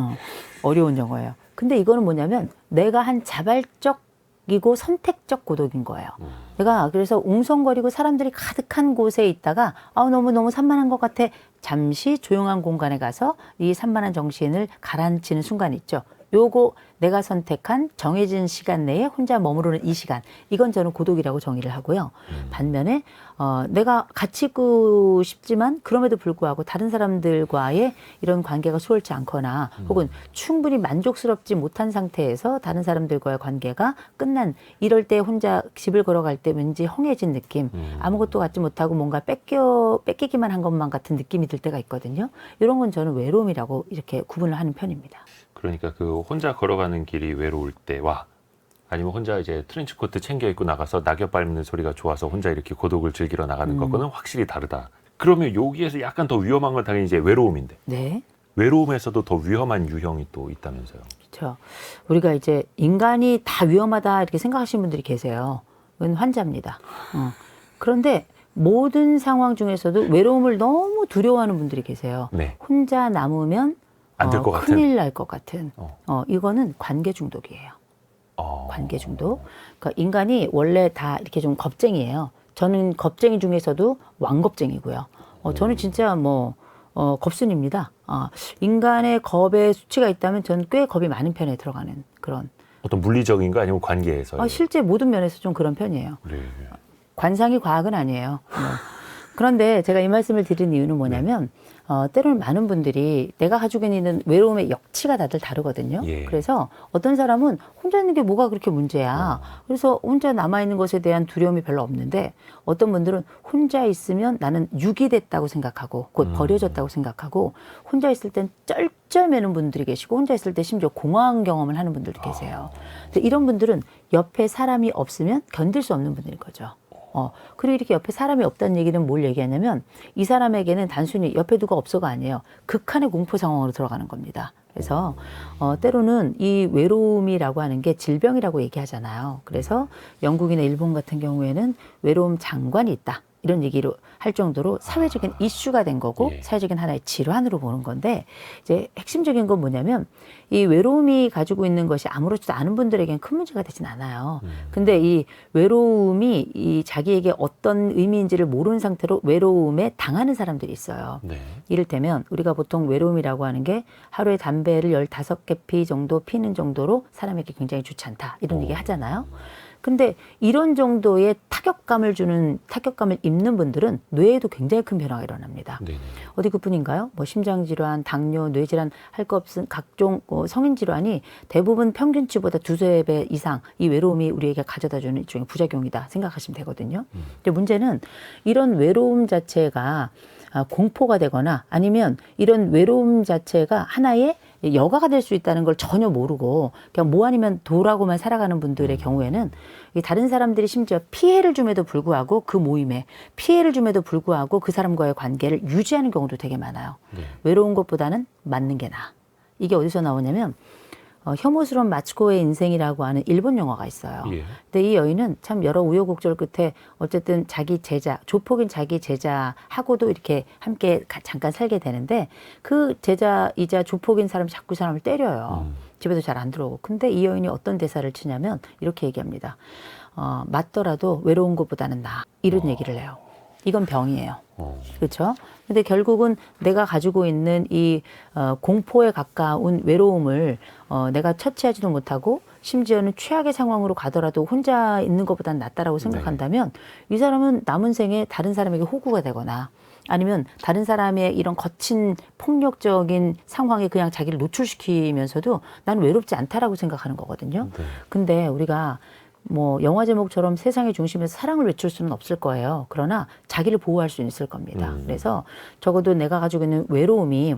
어려운 영어예요. 근데 이거는 뭐냐면 내가 한 자발적이고 선택적 고독인 거예요. 내가 그래서 웅성거리고 사람들이 가득한 곳에 있다가 너무 산만한 것 같아. 잠시 조용한 공간에 가서 이 산만한 정신을 가라앉히는 순간이 있죠. 요거 내가 선택한 정해진 시간 내에 혼자 머무르는 이 시간, 이건 저는 고독이라고 정의를 하고요. 반면에 내가 같이 있고 싶지만 그럼에도 불구하고 다른 사람들과의 이런 관계가 수월치 않거나 혹은 충분히 만족스럽지 못한 상태에서 다른 사람들과의 관계가 끝난 이럴 때 혼자 집을 걸어갈 때 왠지 허해진 느낌, 아무것도 갖지 못하고 뭔가 뺏기기만 한 것만 같은 느낌이 들 때가 있거든요. 이런 건 저는 외로움이라고 이렇게 구분을 하는 편입니다. 그러니까 그 혼자 걸어가는 길이 외로울 때와 아니면 혼자 이제 트렌치코트 챙겨 입고 나가서 낙엽 밟는 소리가 좋아서 혼자 이렇게 고독을 즐기러 나가는 것과는 확실히 다르다. 그러면 여기에서 약간 더 위험한 건 당연히 이제 외로움인데 네. 외로움에서도 더 위험한 유형이 또 있다면서요. 그렇죠. 우리가 이제 인간이 다 위험하다 이렇게 생각하시는 분들이 계세요. 그건 환자입니다. 그런데 모든 상황 중에서도 외로움을 너무 두려워하는 분들이 계세요. 네. 혼자 남으면 안 될 것 같은. 큰일 날 것 같은. 이거는 관계 중독이에요. 관계 중독. 그러니까 인간이 원래 다 이렇게 좀 겁쟁이에요. 저는 겁쟁이 중에서도 왕겁쟁이고요. 저는 진짜 겁순입니다. 인간의 겁의 수치가 있다면 저는 꽤 겁이 많은 편에 들어가는 그런. 어떤 물리적인 거 아니면 관계에서? 실제 모든 면에서 좀 그런 편이에요. 네. 관상이 과학은 아니에요. 그런데 제가 이 말씀을 드린 이유는 뭐냐면 때로는 많은 분들이 내가 가지고 있는 외로움의 역치가 다들 다르거든요. 예. 그래서 어떤 사람은 혼자 있는 게 뭐가 그렇게 문제야. 그래서 혼자 남아있는 것에 대한 두려움이 별로 없는데 어떤 분들은 혼자 있으면 나는 유기됐다고 생각하고 곧 버려졌다고 생각하고 혼자 있을 땐 쩔쩔매는 분들이 계시고 혼자 있을 때 심지어 공허한 경험을 하는 분들도 계세요. 근데 이런 분들은 옆에 사람이 없으면 견딜 수 없는 분들인 거죠. 그리고 이렇게 옆에 사람이 없다는 얘기는 뭘 얘기하냐면 이 사람에게는 단순히 옆에 누가 없어가 아니에요. 극한의 공포 상황으로 들어가는 겁니다. 그래서 때로는 이 외로움이라고 하는 게 질병이라고 얘기하잖아요. 그래서 영국이나 일본 같은 경우에는 외로움 장관이 있다. 이런 얘기로 할 정도로 사회적인 이슈가 된 거고 예. 사회적인 하나의 질환으로 보는 건데 이제 핵심적인 건 뭐냐면 이 외로움이 가지고 있는 것이 아무렇지도 않은 분들에게는 큰 문제가 되진 않아요. 근데 이 외로움이 이 자기에게 어떤 의미인지를 모르는 상태로 외로움에 당하는 사람들이 있어요. 네. 이를테면 우리가 보통 외로움이라고 하는 게 하루에 담배를 15개 피 정도 피는 정도로 사람에게 굉장히 좋지 않다. 이런 얘기 하잖아요. 근데 이런 정도의 타격감을 입는 분들은 뇌에도 굉장히 큰 변화가 일어납니다. 네네. 어디 그뿐인가요? 심장질환, 당뇨, 뇌질환 할 거 없은 각종 성인질환이 대부분 평균치보다 2~3배 이상 이 외로움이 우리에게 가져다주는 일종의 부작용이다 생각하시면 되거든요. 근데 문제는 이런 외로움 자체가 공포가 되거나 아니면 이런 외로움 자체가 하나의 여가가 될 수 있다는 걸 전혀 모르고 그냥 뭐 아니면 도라고만 살아가는 분들의 경우에는 다른 사람들이 심지어 피해를 줌에도 불구하고 그 모임에 피해를 줌에도 불구하고 그 사람과의 관계를 유지하는 경우도 되게 많아요. 네. 외로운 것보다는 맞는 게 나아. 이게 어디서 나오냐면 혐오스러운 마츠코의 인생이라고 하는 일본 영화가 있어요. 예. 근데 이 여인은 참 여러 우여곡절 끝에 어쨌든 자기 제자, 조폭인 자기 제자하고도 이렇게 함께 잠깐 살게 되는데 그 제자이자 조폭인 사람이 자꾸 사람을 때려요. 집에도 잘 안 들어오고. 근데 이 여인이 어떤 대사를 치냐면 이렇게 얘기합니다. 맞더라도 외로운 것보다는 나아. 이런 얘기를 해요. 이건 병이에요. 그렇죠? 근데 결국은 내가 가지고 있는 이 공포에 가까운 외로움을 내가 처치하지도 못하고 심지어는 최악의 상황으로 가더라도 혼자 있는 것보다는 낫다라고 생각한다면 이 사람은 남은 생에 다른 사람에게 호구가 되거나 아니면 다른 사람의 이런 거친 폭력적인 상황에 그냥 자기를 노출시키면서도 나는 외롭지 않다라고 생각하는 거거든요. 근데 우리가 뭐 영화 제목처럼 세상의 중심에서 사랑을 외칠 수는 없을 거예요. 그러나 자기를 보호할 수는 있을 겁니다. 그래서 적어도 내가 가지고 있는 외로움이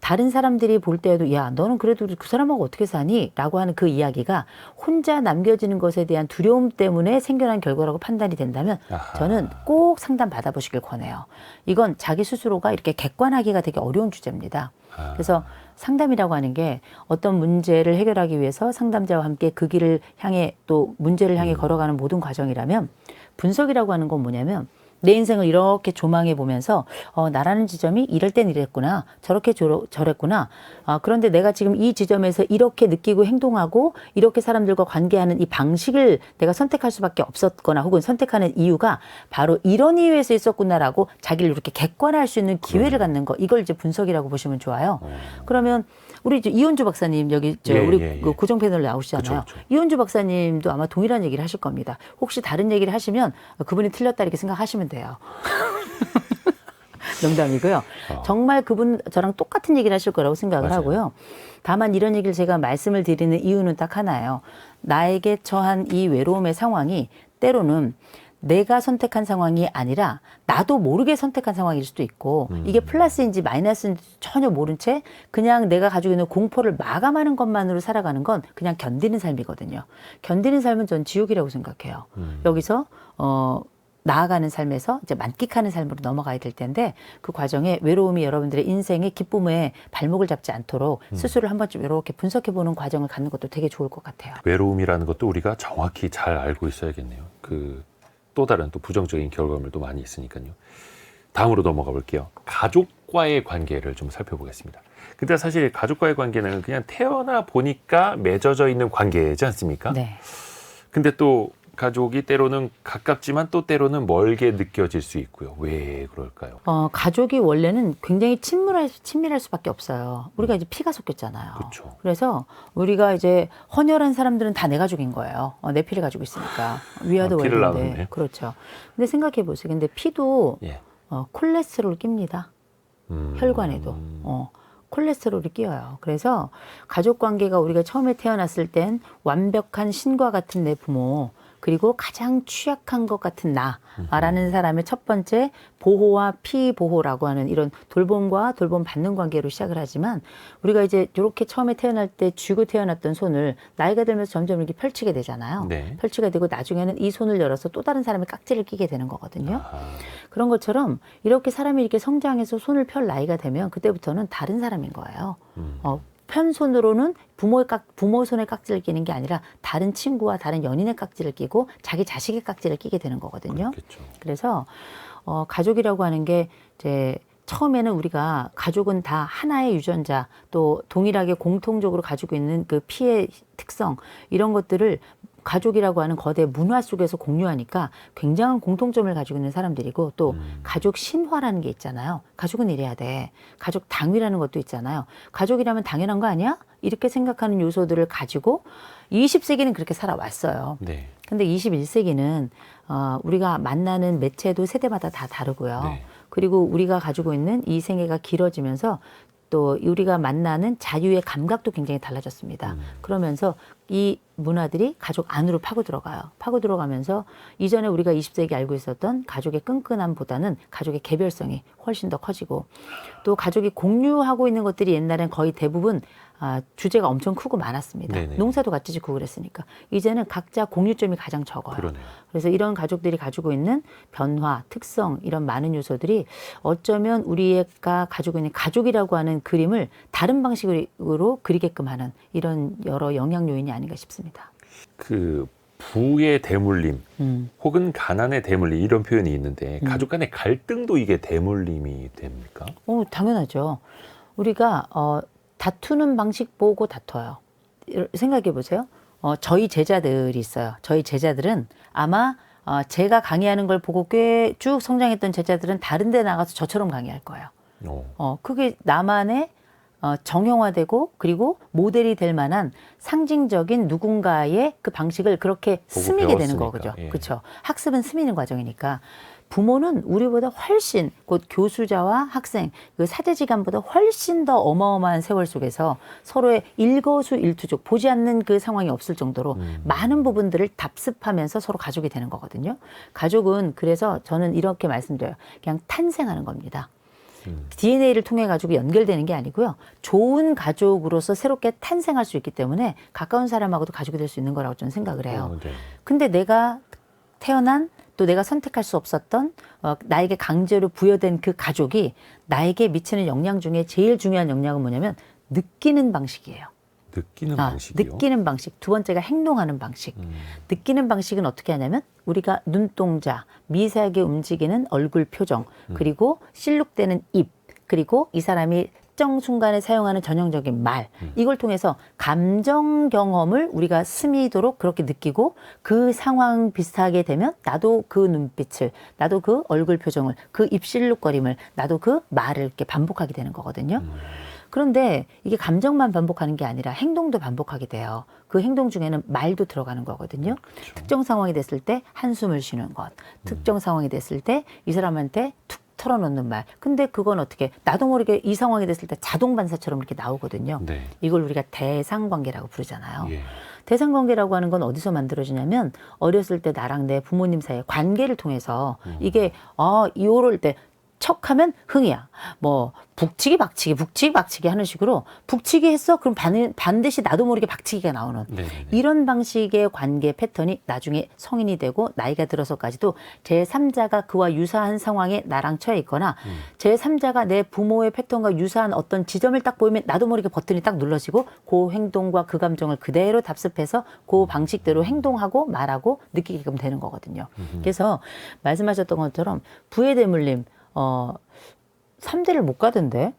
다른 사람들이 볼 때에도 야 너는 그래도 그 사람하고 어떻게 사니? 라고 하는 그 이야기가 혼자 남겨지는 것에 대한 두려움 때문에 생겨난 결과라고 판단이 된다면 저는 꼭 상담 받아보시길 권해요. 이건 자기 스스로가 이렇게 객관하기가 되게 어려운 주제입니다. 그래서 상담이라고 하는 게 어떤 문제를 해결하기 위해서 상담자와 함께 그 길을 향해 또 문제를 향해 걸어가는 모든 과정이라면 분석이라고 하는 건 뭐냐면 내 인생을 이렇게 조망해 보면서 나라는 지점이 이럴 땐 이랬구나 저렇게 저랬구나 그런데 내가 지금 이 지점에서 이렇게 느끼고 행동하고 이렇게 사람들과 관계하는 이 방식을 내가 선택할 수밖에 없었거나 혹은 선택하는 이유가 바로 이런 이유에서 있었구나라고 자기를 이렇게 객관화할 수 있는 기회를 갖는 거 이걸 이제 분석이라고 보시면 좋아요. 그러면 우리 이제 이혼주 박사님 여기 우리 그 고정 패널 나오시잖아요. 그쵸. 이혼주 박사님도 아마 동일한 얘기를 하실 겁니다. 혹시 다른 얘기를 하시면 그분이 틀렸다 이렇게 생각하시면 돼요. 농담이고요. 정말 그분 저랑 똑같은 얘기를 하실 거라고 생각을 맞아요. 하고요. 다만 이런 얘기를 제가 말씀을 드리는 이유는 딱 하나예요. 나에게 처한 이 외로움의 상황이 때로는 내가 선택한 상황이 아니라 나도 모르게 선택한 상황일 수도 있고 이게 플러스인지 마이너스인지 전혀 모른 채 그냥 내가 가지고 있는 공포를 마감하는 것만으로 살아가는 건 그냥 견디는 삶이거든요. 견디는 삶은 전 지옥이라고 생각해요. 여기서 나아가는 삶에서 이제 만끽하는 삶으로 넘어가야 될 텐데 그 과정에 외로움이 여러분들의 인생의 기쁨에 발목을 잡지 않도록 스스로를 한 번쯤 이렇게 분석해보는 과정을 갖는 것도 되게 좋을 것 같아요. 외로움이라는 것도 우리가 정확히 잘 알고 있어야겠네요. 또 다른 또 부정적인 결과물도 많이 있으니까요. 다음으로 넘어가 볼게요. 가족과의 관계를 좀 살펴보겠습니다. 근데 사실 가족과의 관계는 그냥 태어나 보니까 맺어져 있는 관계지 않습니까? 네. 근데 또 가족이 때로는 가깝지만 또 때로는 멀게 느껴질 수 있고요. 왜 그럴까요? 가족이 원래는 굉장히 친밀할 수밖에 없어요. 우리가 이제 피가 섞였잖아요. 그렇죠. 그래서 우리가 이제 헌혈한 사람들은 다 내 가족인 거예요. 내 피를 가지고 있으니까 위아더 피를 월드인데 나눴네. 그렇죠. 근데 생각해 보세요. 근데 피도 예. 콜레스테롤 낍니다. 혈관에도. 콜레스테롤이 끼어요. 그래서 가족 관계가 우리가 처음에 태어났을 땐 완벽한 신과 같은 내 부모 그리고 가장 취약한 것 같은 나라는 사람의 첫 번째 보호와 피보호라고 하는 이런 돌봄과 돌봄 받는 관계로 시작을 하지만 우리가 이제 이렇게 처음에 태어날 때 쥐고 태어났던 손을 나이가 들면서 점점 이렇게 펼치게 되잖아요. 네. 펼치게 되고 나중에는 이 손을 열어서 또 다른 사람의 깍지를 끼게 되는 거거든요. 그런 것처럼 이렇게 사람이 이렇게 성장해서 손을 펼 나이가 되면 그때부터는 다른 사람인 거예요. 편손으로는 부모 손에 깍지를 끼는 게 아니라 다른 친구와 다른 연인의 깍지를 끼고 자기 자식의 깍지를 끼게 되는 거거든요. 그렇겠죠. 그래서 가족이라고 하는 게 이제 처음에는 우리가 가족은 다 하나의 유전자 또 동일하게 공통적으로 가지고 있는 그 피의 특성 이런 것들을 가족이라고 하는 거대 문화 속에서 공유하니까 굉장한 공통점을 가지고 있는 사람들이고 또 가족 신화라는 게 있잖아요. 가족은 이래야 돼. 가족 당위라는 것도 있잖아요. 가족이라면 당연한 거 아니야? 이렇게 생각하는 요소들을 가지고 20세기는 그렇게 살아왔어요. 네. 근데 21세기는 우리가 만나는 매체도 세대마다 다 다르고요. 네. 그리고 우리가 가지고 있는 이 생애가 길어지면서 또 우리가 만나는 자유의 감각도 굉장히 달라졌습니다. 그러면서 이 문화들이 가족 안으로 파고 들어가요. 파고 들어가면서 이전에 우리가 20세기 알고 있었던 가족의 끈끈함보다는 가족의 개별성이 훨씬 더 커지고 또 가족이 공유하고 있는 것들이 옛날엔 거의 대부분 주제가 엄청 크고 많았습니다. 네네. 농사도 같이 짓고 그랬으니까. 이제는 각자 공유점이 가장 적어요. 그러네요. 그래서 이런 가족들이 가지고 있는 변화, 특성 이런 많은 요소들이 어쩌면 우리가 가지고 있는 가족이라고 하는 그림을 다른 방식으로 그리게끔 하는 이런 여러 영향 요인이 아닌가 싶습니다. 그 부의 대물림 혹은 가난의 대물림 이런 표현이 있는데 가족 간의 갈등도 이게 대물림이 됩니까? 당연하죠. 우리가 다투는 방식 보고 다퉈요. 생각해 보세요. 저희 제자들이 있어요. 저희 제자들은 아마 제가 강의하는 걸 보고 꽤 쭉 성장했던 제자들은 다른 데 나가서 저처럼 강의할 거예요. 그게 나만의 정형화되고 그리고 모델이 될 만한 상징적인 누군가의 그 방식을 그렇게 스미게 되는 거죠. 예. 그렇죠. 학습은 스미는 과정이니까 부모는 우리보다 훨씬 곧 교수자와 학생 그 사제지간보다 훨씬 더 어마어마한 세월 속에서 서로의 일거수일투족 보지 않는 그 상황이 없을 정도로 많은 부분들을 답습하면서 서로 가족이 되는 거거든요. 가족은 그래서 저는 이렇게 말씀드려요. 그냥 탄생하는 겁니다. DNA를 통해 가지고 연결되는 게 아니고요. 좋은 가족으로서 새롭게 탄생할 수 있기 때문에 가까운 사람하고도 가족이 될 수 있는 거라고 저는 생각을 해요. 네. 근데 내가 태어난 또 내가 선택할 수 없었던 나에게 강제로 부여된 그 가족이 나에게 미치는 영향 중에 제일 중요한 영향은 뭐냐면 느끼는 방식이에요. 느끼는 방식이요? 느끼는 방식. 두 번째가 행동하는 방식. 느끼는 방식은 어떻게 하냐면 우리가 눈동자, 미세하게 움직이는 얼굴 표정, 그리고 실룩대는 입, 그리고 이 사람이 특정 순간에 사용하는 전형적인 말, 이걸 통해서 감정 경험을 우리가 스미도록 그렇게 느끼고 그 상황 비슷하게 되면 나도 그 눈빛을, 나도 그 얼굴 표정을, 그 입실룩거림을, 나도 그 말을 이렇게 반복하게 되는 거거든요. 그런데 이게 감정만 반복하는 게 아니라 행동도 반복하게 돼요. 그 행동 중에는 말도 들어가는 거거든요. 그렇죠. 특정 상황이 됐을 때 한숨을 쉬는 것, 특정 상황이 됐을 때 이 사람한테 툭 털어놓는 말. 근데 그건 어떻게 나도 모르게 이 상황이 됐을 때 자동 반사처럼 이렇게 나오거든요. 네. 이걸 우리가 대상관계라고 부르잖아요. 예. 대상관계라고 하는 건 어디서 만들어지냐면 어렸을 때 나랑 내 부모님 사이의 관계를 통해서 이게 요럴 때 척하면 흥이야. 뭐 북치기 박치기 하는 식으로 북치기 했어? 그럼 반드시 나도 모르게 박치기가 나오는 네네네. 이런 방식의 관계 패턴이 나중에 성인이 되고 나이가 들어서까지도 제3자가 그와 유사한 상황에 나랑 처해 있거나 제3자가 내 부모의 패턴과 유사한 어떤 지점을 딱 보이면 나도 모르게 버튼이 딱 눌러지고 그 행동과 그 감정을 그대로 답습해서 그 방식대로 행동하고 말하고 느끼게끔 되는 거거든요. 그래서 말씀하셨던 것처럼 부의 대물림 3대를 못 가던데.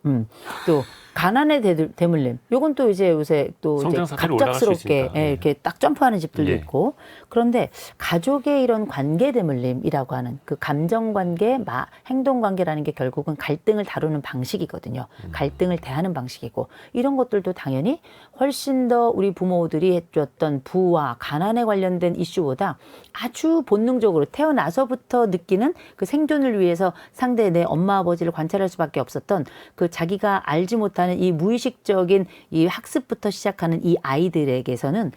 또 가난의 대물림. 요건 또 이제 요새 또 이제 갑작스럽게 이렇게 딱 점프하는 집들도 있고. 그런데 가족의 이런 관계 대물림이라고 하는 그 감정 관계, 행동 관계라는 게 결국은 갈등을 다루는 방식이거든요. 갈등을 대하는 방식이고 이런 것들도 당연히 훨씬 더 우리 부모들이 해줬던 부와 가난에 관련된 이슈보다 아주 본능적으로 태어나서부터 느끼는 그 생존을 위해서 상대의 내 엄마 아버지를 관찰할 수밖에 없었던 그 자기가 알지 못하는 이 무의식적인 이 학습부터 시작하는 이 아이들에게서는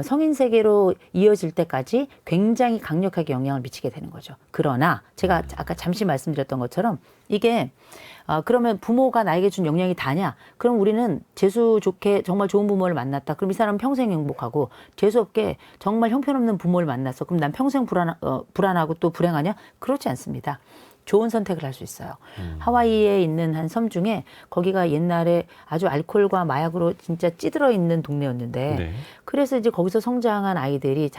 성인 세계로 이어질 때까지 굉장히 강력하게 영향을 미치게 되는 거죠. 그러나 제가 아까 잠시 말씀드렸던 것처럼 이게 그러면 부모가 나에게 준 영향이 다냐? 그럼 우리는 재수 좋게 정말 좋은 부모를 만났다. 그럼 이 사람은 평생 행복하고 재수 없게 정말 형편없는 부모를 만났어. 그럼 난 평생 불안하고 또 불행하냐? 그렇지 않습니다. 좋은 선택을 할 수 있어요. 하와이에 있는 한 섬 중에 거기가 옛날에 아주 알코올과 마약으로 진짜 찌들어 있는 동네였는데 네. 그래서 이제 거기서 성장한 아이들이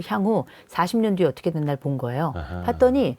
향후 40년 뒤에 어떻게 된 날 본 거예요. 아하. 봤더니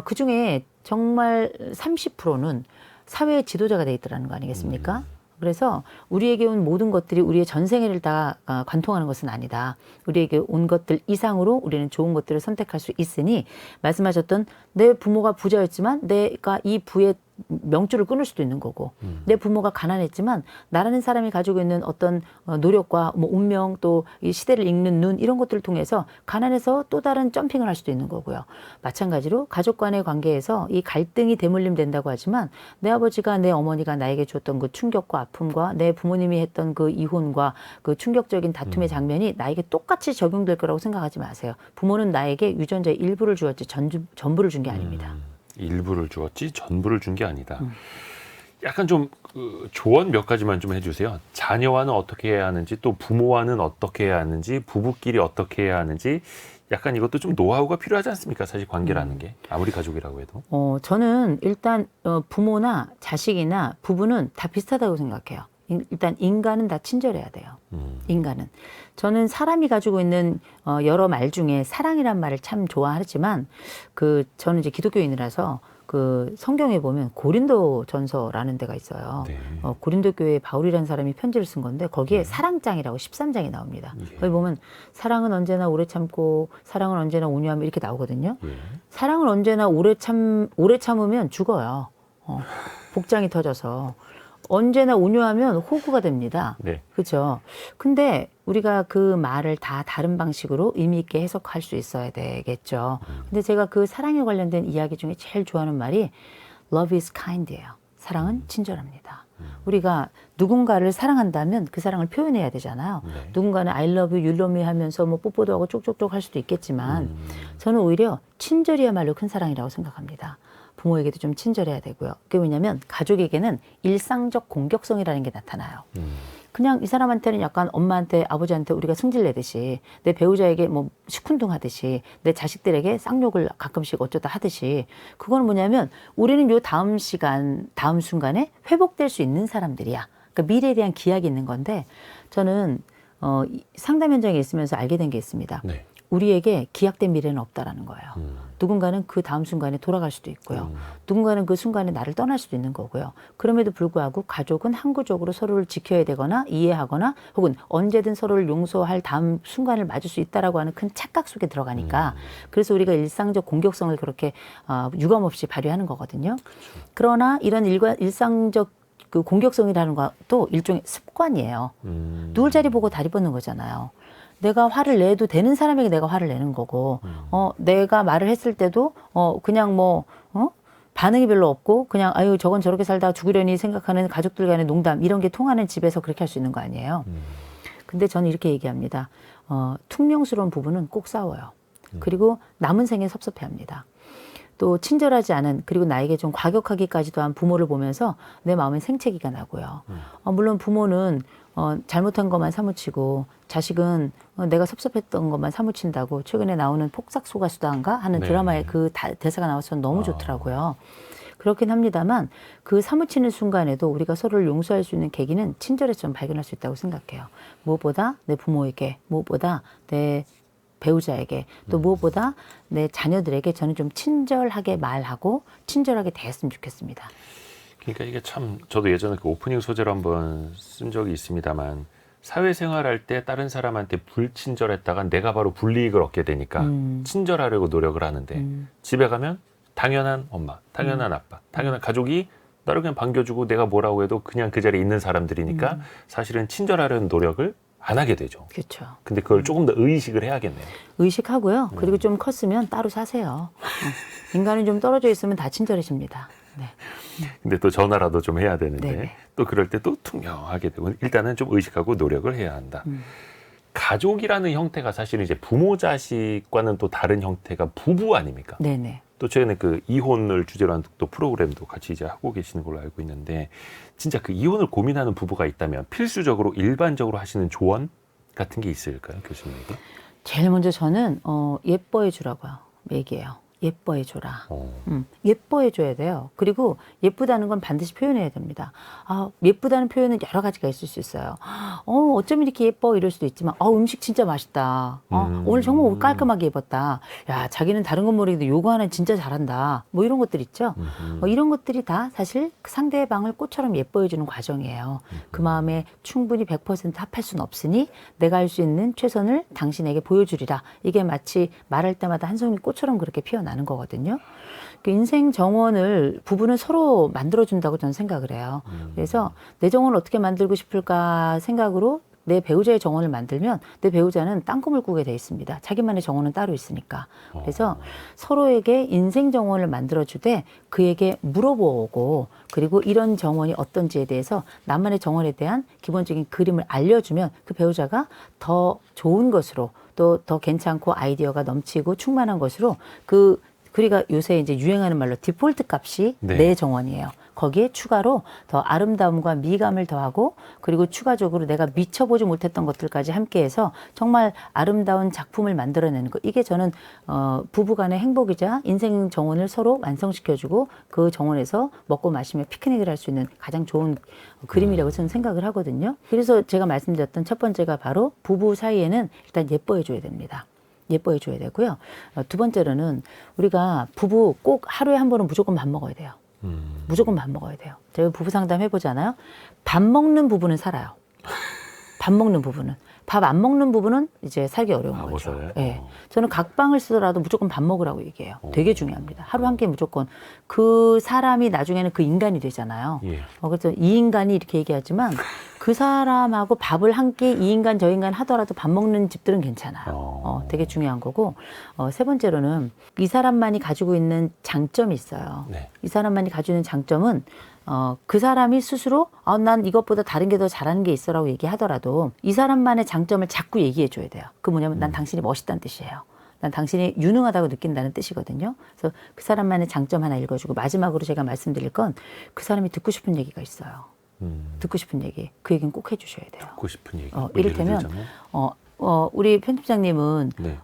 그중에 정말 30%는 사회의 지도자가 돼 있더라는 거 아니겠습니까? 그래서 우리에게 온 모든 것들이 우리의 전생애를 다 관통하는 것은 아니다. 우리에게 온 것들 이상으로 우리는 좋은 것들을 선택할 수 있으니 말씀하셨던 내 부모가 부자였지만 내가 이 부의 명줄을 끊을 수도 있는 거고 내 부모가 가난했지만 나라는 사람이 가지고 있는 어떤 노력과 뭐 운명 또 이 시대를 읽는 눈 이런 것들을 통해서 가난해서 또 다른 점핑을 할 수도 있는 거고요. 마찬가지로 가족 간의 관계에서 이 갈등이 대물림 된다고 하지만 내 아버지가 내 어머니가 나에게 줬던 그 충격과 아픔과 내 부모님이 했던 그 이혼과 그 충격적인 다툼의 장면이 나에게 똑같이 적용될 거라고 생각하지 마세요. 부모는 나에게 유전자의 일부를 주었지 전부를 준 게 아닙니다. 일부를 주었지 전부를 준 게 아니다. 약간 좀 그 조언 몇 가지만 좀 해주세요. 자녀와는 어떻게 해야 하는지, 또 부모와는 어떻게 해야 하는지, 부부끼리 어떻게 해야 하는지, 약간 이것도 좀 노하우가 필요하지 않습니까? 사실 관계라는 게 아무리 가족이라고 해도. 저는 일단 부모나 자식이나 부부는 다 비슷하다고 생각해요. 일단 인간은 다 친절해야 돼요. 인간은. 저는 사람이 가지고 있는 여러 말 중에 사랑이란 말을 참 좋아하지만 저는 이제 기독교인이라서 그 성경에 보면 고린도 전서라는 데가 있어요. 네. 고린도 교회에 바울이라는 사람이 편지를 쓴 건데 거기에 사랑장이라고 13장이 나옵니다. 예. 거기 보면 사랑은 언제나 오래 참고 사랑은 언제나 온유하며 이렇게 나오거든요. 예. 사랑을 언제나 오래 참으면 죽어요. 복장이 터져서. 언제나 온유하면 호구가 됩니다. 네. 그렇죠. 근데 우리가 그 말을 다 다른 방식으로 의미 있게 해석할 수 있어야 되겠죠. 근데 제가 그 사랑에 관련된 이야기 중에 제일 좋아하는 말이 Love is kind예요. 사랑은 친절합니다. 우리가 누군가를 사랑한다면 그 사랑을 표현해야 되잖아요. 네. 누군가는 I love you, you love me 하면서 뭐 뽀뽀도 하고 쪽쪽쪽 할 수도 있겠지만 저는 오히려 친절이야말로 큰 사랑이라고 생각합니다. 부모에게도 좀 친절해야 되고요. 그게 왜냐하면 가족에게는 일상적 공격성이라는 게 나타나요. 그냥 이 사람한테는 약간 엄마한테 아버지한테 우리가 승질내듯이 내 배우자에게 뭐 시큰둥하듯이 내 자식들에게 쌍욕을 가끔씩 어쩌다 하듯이 그거는 뭐냐면 우리는 요 다음 순간에 회복될 수 있는 사람들이야. 그러니까 미래에 대한 기약이 있는 건데 저는 상담 현장에 있으면서 알게 된 게 있습니다. 네. 우리에게 기약된 미래는 없다라는 거예요. 누군가는 그 다음 순간에 돌아갈 수도 있고요. 누군가는 그 순간에 나를 떠날 수도 있는 거고요. 그럼에도 불구하고 가족은 항구적으로 서로를 지켜야 되거나 이해하거나 혹은 언제든 서로를 용서할 다음 순간을 맞을 수 있다라고 하는 큰 착각 속에 들어가니까 그래서 우리가 일상적 공격성을 그렇게 유감없이 발휘하는 거거든요. 그러나 이런 일상적 그 공격성이라는 것도 일종의 습관이에요. 누울 자리 보고 다리 뻗는 거잖아요. 내가 화를 내도 되는 사람에게 내가 화를 내는 거고, 내가 말을 했을 때도, 그냥 반응이 별로 없고, 그냥, 아유, 저건 저렇게 살다가 죽으려니 생각하는 가족들 간의 농담, 이런 게 통하는 집에서 그렇게 할 수 있는 거 아니에요. 근데 저는 이렇게 얘기합니다. 퉁명스러운 부부는 꼭 싸워요. 그리고 남은 생에 섭섭해 합니다. 또 친절하지 않은 그리고 나에게 좀 과격하기까지도 한 부모를 보면서 내 마음에 생채기가 나고요. 물론 부모는 잘못한 것만 사무치고 자식은 내가 섭섭했던 것만 사무친다고 최근에 나오는 폭삭소가수다인가 하는 네. 드라마에 그 대사가 나와서 너무 좋더라고요. 그렇긴 합니다만 그 사무치는 순간에도 우리가 서로를 용서할 수 있는 계기는 친절에서 좀 발견할 수 있다고 생각해요. 무엇보다 내 부모에게, 무엇보다 내 배우자에게, 또 무엇보다 내 자녀들에게 저는 좀 친절하게 말하고 친절하게 대했으면 좋겠습니다. 그러니까 이게 참 저도 예전에 그 오프닝 소재로 한번 쓴 적이 있습니다만 사회생활할 때 다른 사람한테 불친절했다가 내가 바로 불이익을 얻게 되니까 친절하려고 노력을 하는데 집에 가면 당연한 엄마, 당연한 아빠, 당연한 가족이 나를 그냥 반겨주고 내가 뭐라고 해도 그냥 그 자리에 있는 사람들이니까 사실은 친절하려는 노력을 안 하게 되죠. 그렇죠. 근데 그걸 조금 더 의식을 해야겠네요. 의식하고요. 그리고 좀 컸으면 따로 사세요. 인간은 좀 떨어져 있으면 다 친절해집니다. 네. 근데 또 전화라도 좀 해야 되는데 네네. 또 그럴 때 또 퉁명하게 되고 일단은 좀 의식하고 노력을 해야 한다. 가족이라는 형태가 사실은 이제 부모 자식과는 또 다른 형태가 부부 아닙니까? 네네. 또 최근에 그 이혼을 주제로 한 또 프로그램도 같이 이제 하고 계시는 걸로 알고 있는데 진짜 그 이혼을 고민하는 부부가 있다면 필수적으로 일반적으로 하시는 조언 같은 게 있을까요, 교수님에게? 제일 먼저 저는 예뻐해 주라고요. 얘기해요. 예뻐해 줘라. 예뻐해 줘야 돼요. 그리고 예쁘다는 건 반드시 표현해야 됩니다. 예쁘다는 표현은 여러 가지가 있을 수 있어요. 어쩜 이렇게 예뻐 이럴 수도 있지만 음식 진짜 맛있다. 오늘 정말 옷 깔끔하게 입었다. 야, 자기는 다른 건 모르겠는데 요거 하나 진짜 잘한다. 뭐 이런 것들 있죠. 이런 것들이 다 사실 상대방을 꽃처럼 예뻐해 주는 과정이에요. 그 마음에 충분히 100% 합할 수는 없으니 내가 할 수 있는 최선을 당신에게 보여주리라. 이게 마치 말할 때마다 한 송이 꽃처럼 그렇게 피어나는 거거든요. 그 인생 정원을 부부는 서로 만들어준다고 저는 생각을 해요. 그래서 내 정원을 어떻게 만들고 싶을까 생각으로 내 배우자의 정원을 만들면 내 배우자는 땅콩을 꾸게 돼 있습니다. 자기만의 정원은 따로 있으니까. 그래서 서로에게 인생 정원을 만들어주되 그에게 물어보고 그리고 이런 정원이 어떤지에 대해서 나만의 정원에 대한 기본적인 그림을 알려주면 그 배우자가 더 좋은 것으로 또 더 괜찮고 아이디어가 넘치고 충만한 것으로 우리가 요새 이제 유행하는 말로 디폴트 값이 네. 내 정원이에요. 거기에 추가로 더 아름다움과 미감을 더하고 그리고 추가적으로 내가 미쳐보지 못했던 것들까지 함께해서 정말 아름다운 작품을 만들어내는 거. 이게 저는 부부간의 행복이자 인생 정원을 서로 완성시켜주고 그 정원에서 먹고 마시며 피크닉을 할 수 있는 가장 좋은 그림이라고 저는 생각을 하거든요. 그래서 제가 말씀드렸던 첫 번째가 바로 부부 사이에는 일단 예뻐해줘야 됩니다. 예뻐해줘야 되고요. 두 번째로는 우리가 부부 꼭 하루에 한 번은 무조건 밥 먹어야 돼요. 무조건 밥 먹어야 돼요. 제가 부부 상담 해보잖아요. 밥 먹는 부부는 살아요. 밥 먹는 부부는. 밥 안 먹는 부부는 이제 살기 어려운 거죠. 네. 저는 각방을 쓰더라도 무조건 밥 먹으라고 얘기해요. 되게 중요합니다. 하루 한 끼 무조건. 그 사람이 나중에는 그 인간이 되잖아요. 예. 그래서 이 인간이 이렇게 얘기하지만 그 사람하고 밥을 한 끼 이 인간 저 인간 하더라도 밥 먹는 집들은 괜찮아요. 되게 중요한 거고 세 번째로는 이 사람만이 가지고 있는 장점이 있어요. 네. 이 사람만이 가지고 있는 장점은 그 사람이 스스로 난 이것보다 다른 게 더 잘하는 게 있어라고 얘기하더라도 이 사람만의 장점을 자꾸 얘기해 줘야 돼요. 그 뭐냐면 난 당신이 멋있다는 뜻이에요. 난 당신이 유능하다고 느낀다는 뜻이거든요. 그래서 그 사람만의 장점 하나 읽어주고 마지막으로 제가 말씀드릴 건 그 사람이 듣고 싶은 얘기가 있어요. 듣고 싶은 얘기. 그 얘기는 꼭 해주셔야 돼요. 듣고 싶은 얘기. 이를테면 우리 편집장님은 네.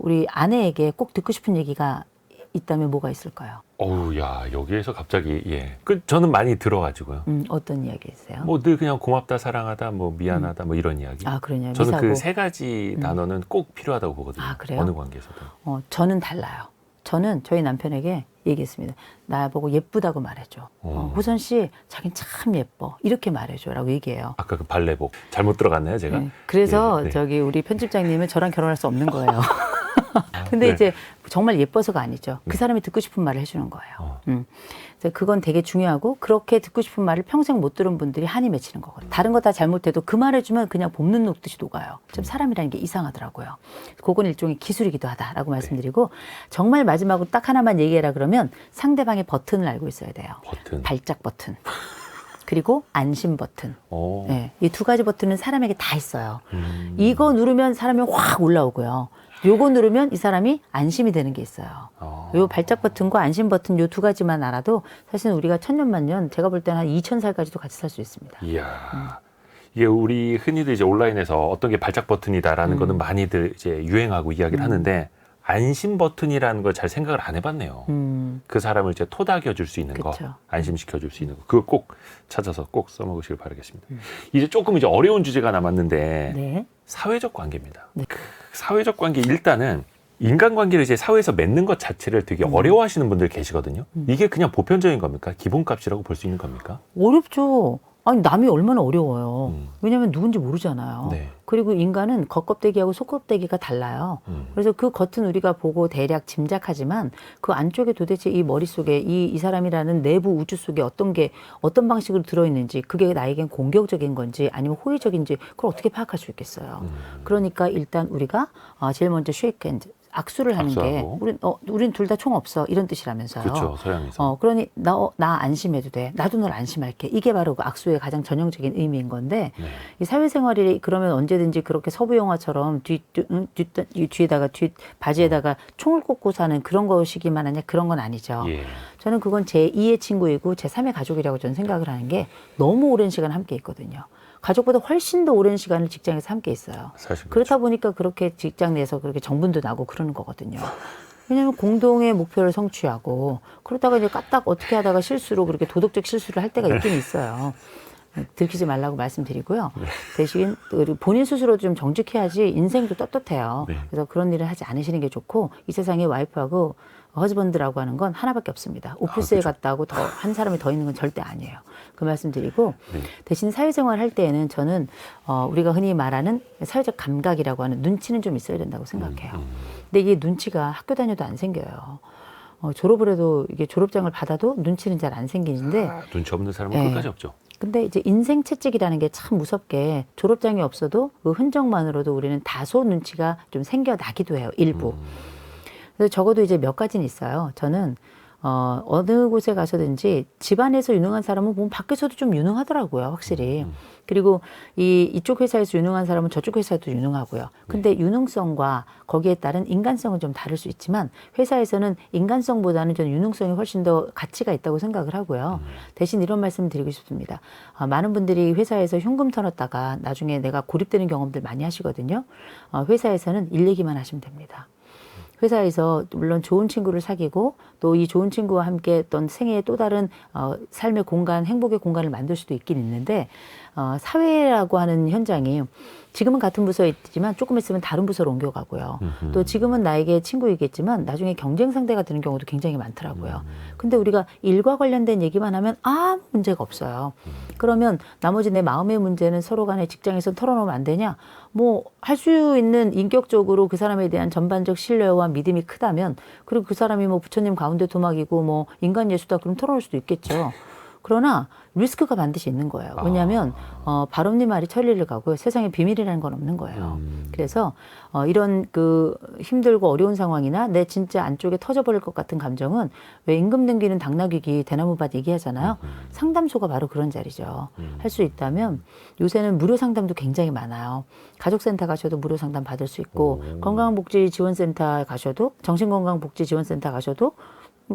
우리 아내에게 꼭 듣고 싶은 얘기가 있다면 뭐가 있을까요? 어우, 야, 여기에서 갑자기, 예. 저는 많이 들어가지고요. 어떤 이야기 있어요? 뭐 늘 그냥 고맙다, 사랑하다, 뭐 미안하다, 뭐 이런 이야기. 아, 그러냐. 저는 미사고. 그 세 가지 단어는 꼭 필요하다고 보거든요. 아, 그래요? 어느 관계에서든. 저는 달라요. 저는 저희 남편에게 얘기했습니다. 나보고 예쁘다고 말해줘. 호선 씨, 자긴 참 예뻐. 이렇게 말해줘라고 얘기해요. 아까 그 발레복 잘못 들어갔나요, 제가? 네. 그래서 네, 네. 우리 편집장님은 저랑 결혼할 수 없는 거예요. 근데 네. 이제 정말 예뻐서가 아니죠. 그 사람이 듣고 싶은 말을 해주는 거예요. 그래서 그건 되게 중요하고 그렇게 듣고 싶은 말을 평생 못 들은 분들이 한이 맺히는 거거든요. 다른 거 다 잘못해도 그 말해주면 그냥 봄눈 녹듯이 녹아요. 좀 사람이라는 게 이상하더라고요. 그건 일종의 기술이기도 하다라고 말씀드리고 정말 마지막으로 딱 하나만 얘기해라 그러면 상대방의 버튼을 알고 있어야 돼요. 버튼. 발작 버튼. 그리고 안심 버튼. 오. 네, 이 두 가지 버튼은 사람에게 다 있어요. 이거 누르면 사람이 확 올라오고요. 요거 누르면 이 사람이 안심이 되는 게 있어요. 요 발작 버튼과 안심 버튼 요 두 가지만 알아도 사실은 우리가 천년만년 제가 볼 때는 한 2000살까지도 같이 살 수 있습니다. 이야. 이게 우리 흔히들 이제 온라인에서 어떤 게 발작 버튼이다라는 거는 많이들 이제 유행하고 이야기를 하는데 안심 버튼이라는 걸 잘 생각을 안 해봤네요. 그 사람을 이제 토닥여 줄 수 있는 그쵸. 거, 안심시켜 줄 수 있는 거, 그거 꼭 찾아서 꼭 써먹으시길 바라겠습니다. 이제 조금 이제 어려운 주제가 남았는데 네. 사회적 관계입니다. 네. 사회적 관계 일단은 인간관계를 이제 사회에서 맺는 것 자체를 되게 어려워하시는 분들 계시거든요. 이게 그냥 보편적인 겁니까? 기본값이라고 볼 수 있는 겁니까? 어렵죠. 아니 남이 얼마나 어려워요. 왜냐하면 누군지 모르잖아요. 네. 그리고 인간은 겉껍데기하고 속껍데기가 달라요. 그래서 그 겉은 우리가 보고 대략 짐작하지만 그 안쪽에 도대체 이 머릿속에 이 사람이라는 내부 우주 속에 어떤 방식으로 들어있는지 그게 나에겐 공격적인 건지 아니면 호의적인지 그걸 어떻게 파악할 수 있겠어요. 그러니까 일단 우리가 제일 먼저 쉐이크 핸드 악수를 하는 악수하고. 게 우린 둘 다 총 없어 이런 뜻이라면서요. 그렇죠, 서양에서. 그러니 나 안심해도 돼. 나도 널 안심할게. 이게 바로 그 악수의 가장 전형적인 의미인 건데 네. 이 사회생활이 그러면 언제든지 그렇게 서부 영화처럼 뒤에다가 바지에다가 총을 꽂고 사는 그런 것이기만 하냐 그런 건 아니죠. 예. 저는 그건 제 2의 친구이고 제 3의 가족이라고 저는 생각을 하는 게 너무 오랜 시간 함께 있거든요. 가족보다 훨씬 더 오랜 시간을 직장에서 함께 있어요. 사실 그렇다 보니까 그렇게 직장 내에서 그렇게 정분도 나고 그러는 거거든요. 왜냐하면 공동의 목표를 성취하고 그러다가 이제 까딱 어떻게 하다가 실수로 그렇게 도덕적 실수를 할 때가 있긴 있어요. 들키지 말라고 말씀드리고요. 대신 본인 스스로 좀 정직해야지 인생도 떳떳해요. 네. 그래서 그런 일을 하지 않으시는 게 좋고 이 세상에 와이프하고 허즈번드라고 하는 건 하나밖에 없습니다. 오피스에 그렇죠. 갔다고 한 사람이 더 있는 건 절대 아니에요. 그 말씀 드리고 네. 대신 사회생활 할 때에는 저는 우리가 흔히 말하는 사회적 감각이라고 하는 눈치는 좀 있어야 된다고 생각해요. 근데 이게 눈치가 학교 다녀도 안 생겨요. 졸업을 해도 이게 졸업장을 받아도 눈치는 잘 안 생기는데 눈치 없는 사람은 네. 끝까지 없죠. 근데 이제 인생 채찍이라는 게 참 무섭게 졸업장이 없어도 그 흔적만으로도 우리는 다소 눈치가 좀 생겨나기도 해요. 일부. 그래서 적어도 이제 몇 가지는 있어요. 저는 어느 곳에 가서든지 집안에서 유능한 사람은 보면 밖에서도 좀 유능하더라고요, 확실히. 그리고 이쪽 회사에서 유능한 사람은 저쪽 회사도 유능하고요. 근데 유능성과 거기에 따른 인간성은 좀 다를 수 있지만 회사에서는 인간성보다는 저는 유능성이 훨씬 더 가치가 있다고 생각을 하고요. 대신 이런 말씀을 드리고 싶습니다. 많은 분들이 회사에서 흉금 터놨다가 나중에 내가 고립되는 경험들 많이 하시거든요. 회사에서는 일 얘기만 하시면 됩니다. 회사에서 물론 좋은 친구를 사귀고 또 이 좋은 친구와 함께 어떤 생애의 또 다른 삶의 공간, 행복의 공간을 만들 수도 있긴 있는데 사회라고 하는 현장이 지금은 같은 부서에 있지만 조금 있으면 다른 부서로 옮겨가고요. 또 지금은 나에게 친구이겠지만 나중에 경쟁 상대가 되는 경우도 굉장히 많더라고요. 근데 우리가 일과 관련된 얘기만 하면 아무 문제가 없어요. 그러면 나머지 내 마음의 문제는 서로 간에 직장에서 털어놓으면 안 되냐? 뭐 할 수 있는 인격적으로 그 사람에 대한 전반적 신뢰와 믿음이 크다면 그리고 그 사람이 뭐 부처님 가운데 도막이고 뭐 인간 예수다 그럼 털어놓을 수도 있겠죠. 그러나 리스크가 반드시 있는 거예요. 왜냐하면 바람님 말이 천리를 가고요. 세상에 비밀이라는 건 없는 거예요. 그래서 이런 그 힘들고 어려운 상황이나 내 진짜 안쪽에 터져버릴 것 같은 감정은 왜 임금 등기는 당나귀기 대나무밭 얘기하잖아요. 상담소가 바로 그런 자리죠. 할 수 있다면 요새는 무료 상담도 굉장히 많아요. 가족센터 가셔도 무료 상담 받을 수 있고 건강복지지원센터 가셔도 정신건강복지지원센터 가셔도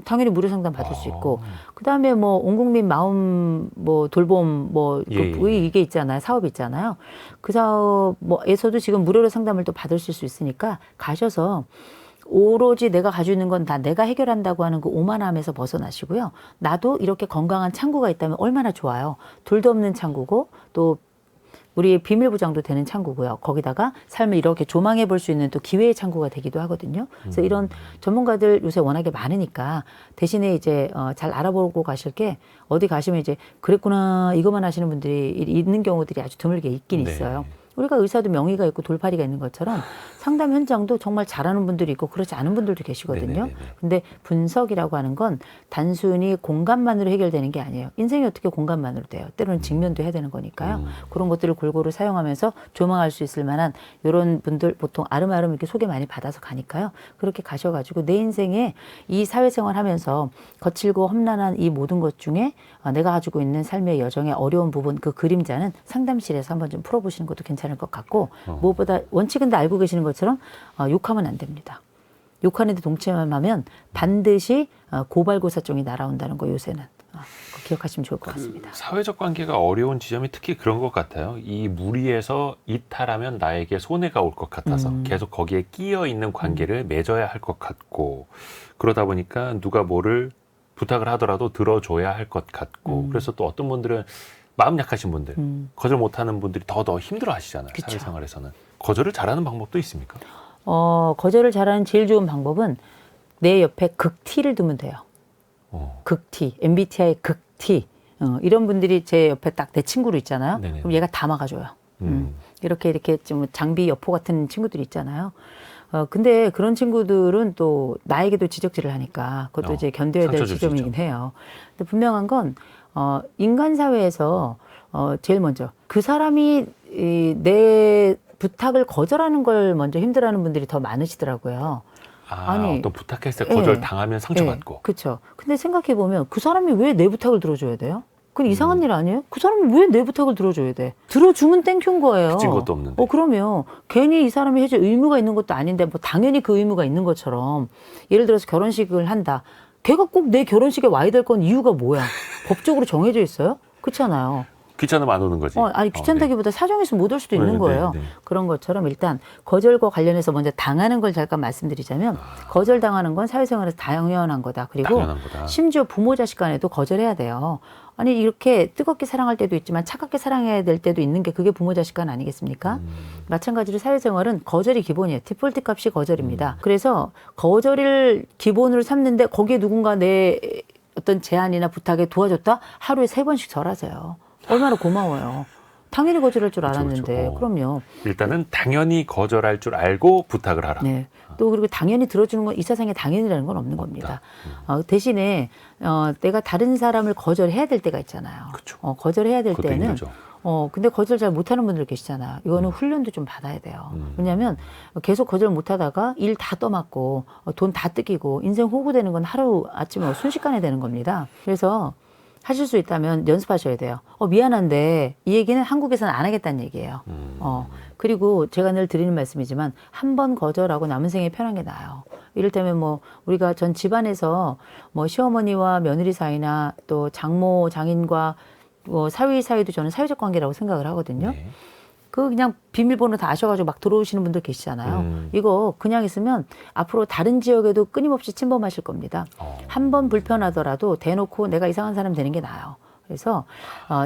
당연히 무료 상담 받을 수 있고 그다음에 뭐 온국민 마음 뭐 돌봄 뭐 이게 있잖아요. 사업이 있잖아요. 그 사업 뭐에서도 지금 무료로 상담을 또 받을 수 있으니까 가셔서 오로지 내가 가지고 있는 건 다 내가 해결한다고 하는 그 오만함에서 벗어나시고요. 나도 이렇게 건강한 창구가 있다면 얼마나 좋아요. 둘도 없는 창구고 또 우리의 비밀 보장도 되는 창구고요. 거기다가 삶을 이렇게 조망해 볼 수 있는 또 기회의 창구가 되기도 하거든요. 그래서 이런 전문가들 요새 워낙에 많으니까 대신에 이제 잘 알아보고 가실 게 어디 가시면 이제 그랬구나 이것만 하시는 분들이 있는 경우들이 아주 드물게 있긴 있어요. 우리가 의사도 명의가 있고 돌팔이가 있는 것처럼 상담 현장도 정말 잘하는 분들이 있고 그렇지 않은 분들도 계시거든요. 근데 분석이라고 하는 건 단순히 공감만으로 해결되는 게 아니에요. 인생이 어떻게 공감만으로 돼요. 때로는 직면도 해야 되는 거니까요. 그런 것들을 골고루 사용하면서 조망할 수 있을 만한 이런 분들 보통 아름아름 이렇게 소개 많이 받아서 가니까요. 그렇게 가셔가지고 내 인생에 이 사회생활 하면서 거칠고 험난한 이 모든 것 중에 내가 가지고 있는 삶의 여정의 어려운 부분 그 그림자는 상담실에서 한번 좀 풀어보시는 것도 괜찮을 것 같고 무엇보다 원칙은 다 알고 계시는 것처럼 욕하면 안 됩니다. 욕하는데 동참하면 반드시 고발고사종이 날아온다는 거 요새는 기억하시면 좋을 것 같습니다. 사회적 관계가 어려운 지점이 특히 그런 것 같아요. 이 무리에서 이탈하면 나에게 손해가 올 것 같아서 계속 거기에 끼어 있는 관계를 맺어야 할 것 같고 그러다 보니까 누가 뭐를 부탁을 하더라도 들어줘야 할 것 같고 그래서 또 어떤 분들은 마음 약하신 분들, 거절 못하는 분들이 더 힘들어 하시잖아요. 그쵸. 사회생활에서는. 거절을 잘하는 방법도 있습니까? 거절을 잘하는 제일 좋은 방법은 내 옆에 극T를 두면 돼요. 극T, MBTI 극T. 이런 분들이 제 옆에 딱 내 친구로 있잖아요. 네네. 그럼 얘가 다 막아줘요. 이렇게 좀 장비 여포 같은 친구들이 있잖아요. 근데 그런 친구들은 또 나에게도 지적질을 하니까 그것도 이제 견뎌야 될 지점이긴 해요. 근데 분명한 건 인간 사회에서 제일 먼저 그 사람이 내 부탁을 거절하는 걸 먼저 힘들어하는 분들이 더 많으시더라고요. 아니, 어떤 부탁했을 때 거절 당하면 상처받고. 그렇죠. 근데 생각해 보면 그 사람이 왜 내 부탁을 들어줘야 돼요? 그건 이상한 일 아니에요? 그 사람이 왜 내 부탁을 들어줘야 돼? 들어주면 땡큐인 거예요. 빚진 것도 없는데. 그러면 괜히 이 사람이 해줄 의무가 있는 것도 아닌데 뭐 당연히 그 의무가 있는 것처럼 예를 들어서 결혼식을 한다. 걔가 꼭 내 결혼식에 와야 될 건 이유가 뭐야? 법적으로 정해져 있어요? 그렇잖아요. 귀찮으면 안 오는 거지. 아니 귀찮다기보다 사정에서 못 올 수도 있는 거예요. 그런 것처럼 일단 거절과 관련해서 먼저 당하는 걸 잠깐 말씀드리자면 거절당하는 건 사회생활에서 당연한 거다. 그리고 심지어 부모 자식 간에도 거절해야 돼요. 아니 이렇게 뜨겁게 사랑할 때도 있지만 차갑게 사랑해야 될 때도 있는 게 그게 부모 자식 간 아니겠습니까? 마찬가지로 사회생활은 거절이 기본이에요. 디폴트 값이 거절입니다. 그래서 거절을 기본으로 삼는데 거기에 누군가 내 어떤 제안이나 부탁에 도와줬다? 하루에 3번씩 절하세요. 얼마나 고마워요. 당연히 거절할 줄 알았는데. 그럼요. 일단은 당연히 거절할 줄 알고 부탁을 하라. 네. 또 그리고 당연히 들어주는 건 이 세상에 당연이라는 건 없는 겁니다. 대신에 내가 다른 사람을 거절해야 될 때가 있잖아요. 그쵸. 거절해야 될 때는 근데 거절 잘 못하는 분들 계시잖아요. 이거는 훈련도 좀 받아야 돼요. 왜냐하면 계속 거절 못하다가 일 다 떠맡고 돈 다 뜯기고 인생 호구되는 건 하루 아침에 순식간에 되는 겁니다. 그래서 하실 수 있다면 연습하셔야 돼요. 미안한데 이 얘기는 한국에서는 안 하겠다는 얘기예요. 그리고 제가 늘 드리는 말씀이지만 한 번 거절하고 남은 생에 편한 게 나아요. 이를테면 뭐 우리가 전 집안에서 뭐 시어머니와 며느리 사이나 또 장모, 장인과 사위 사이도 저는 사회적 관계라고 생각을 하거든요. 네. 그냥 비밀번호 다 아셔가지고 막 들어오시는 분들 계시잖아요. 이거 그냥 있으면 앞으로 다른 지역에도 끊임없이 침범하실 겁니다. 한 번 불편하더라도 대놓고 내가 이상한 사람 되는 게 나아요. 그래서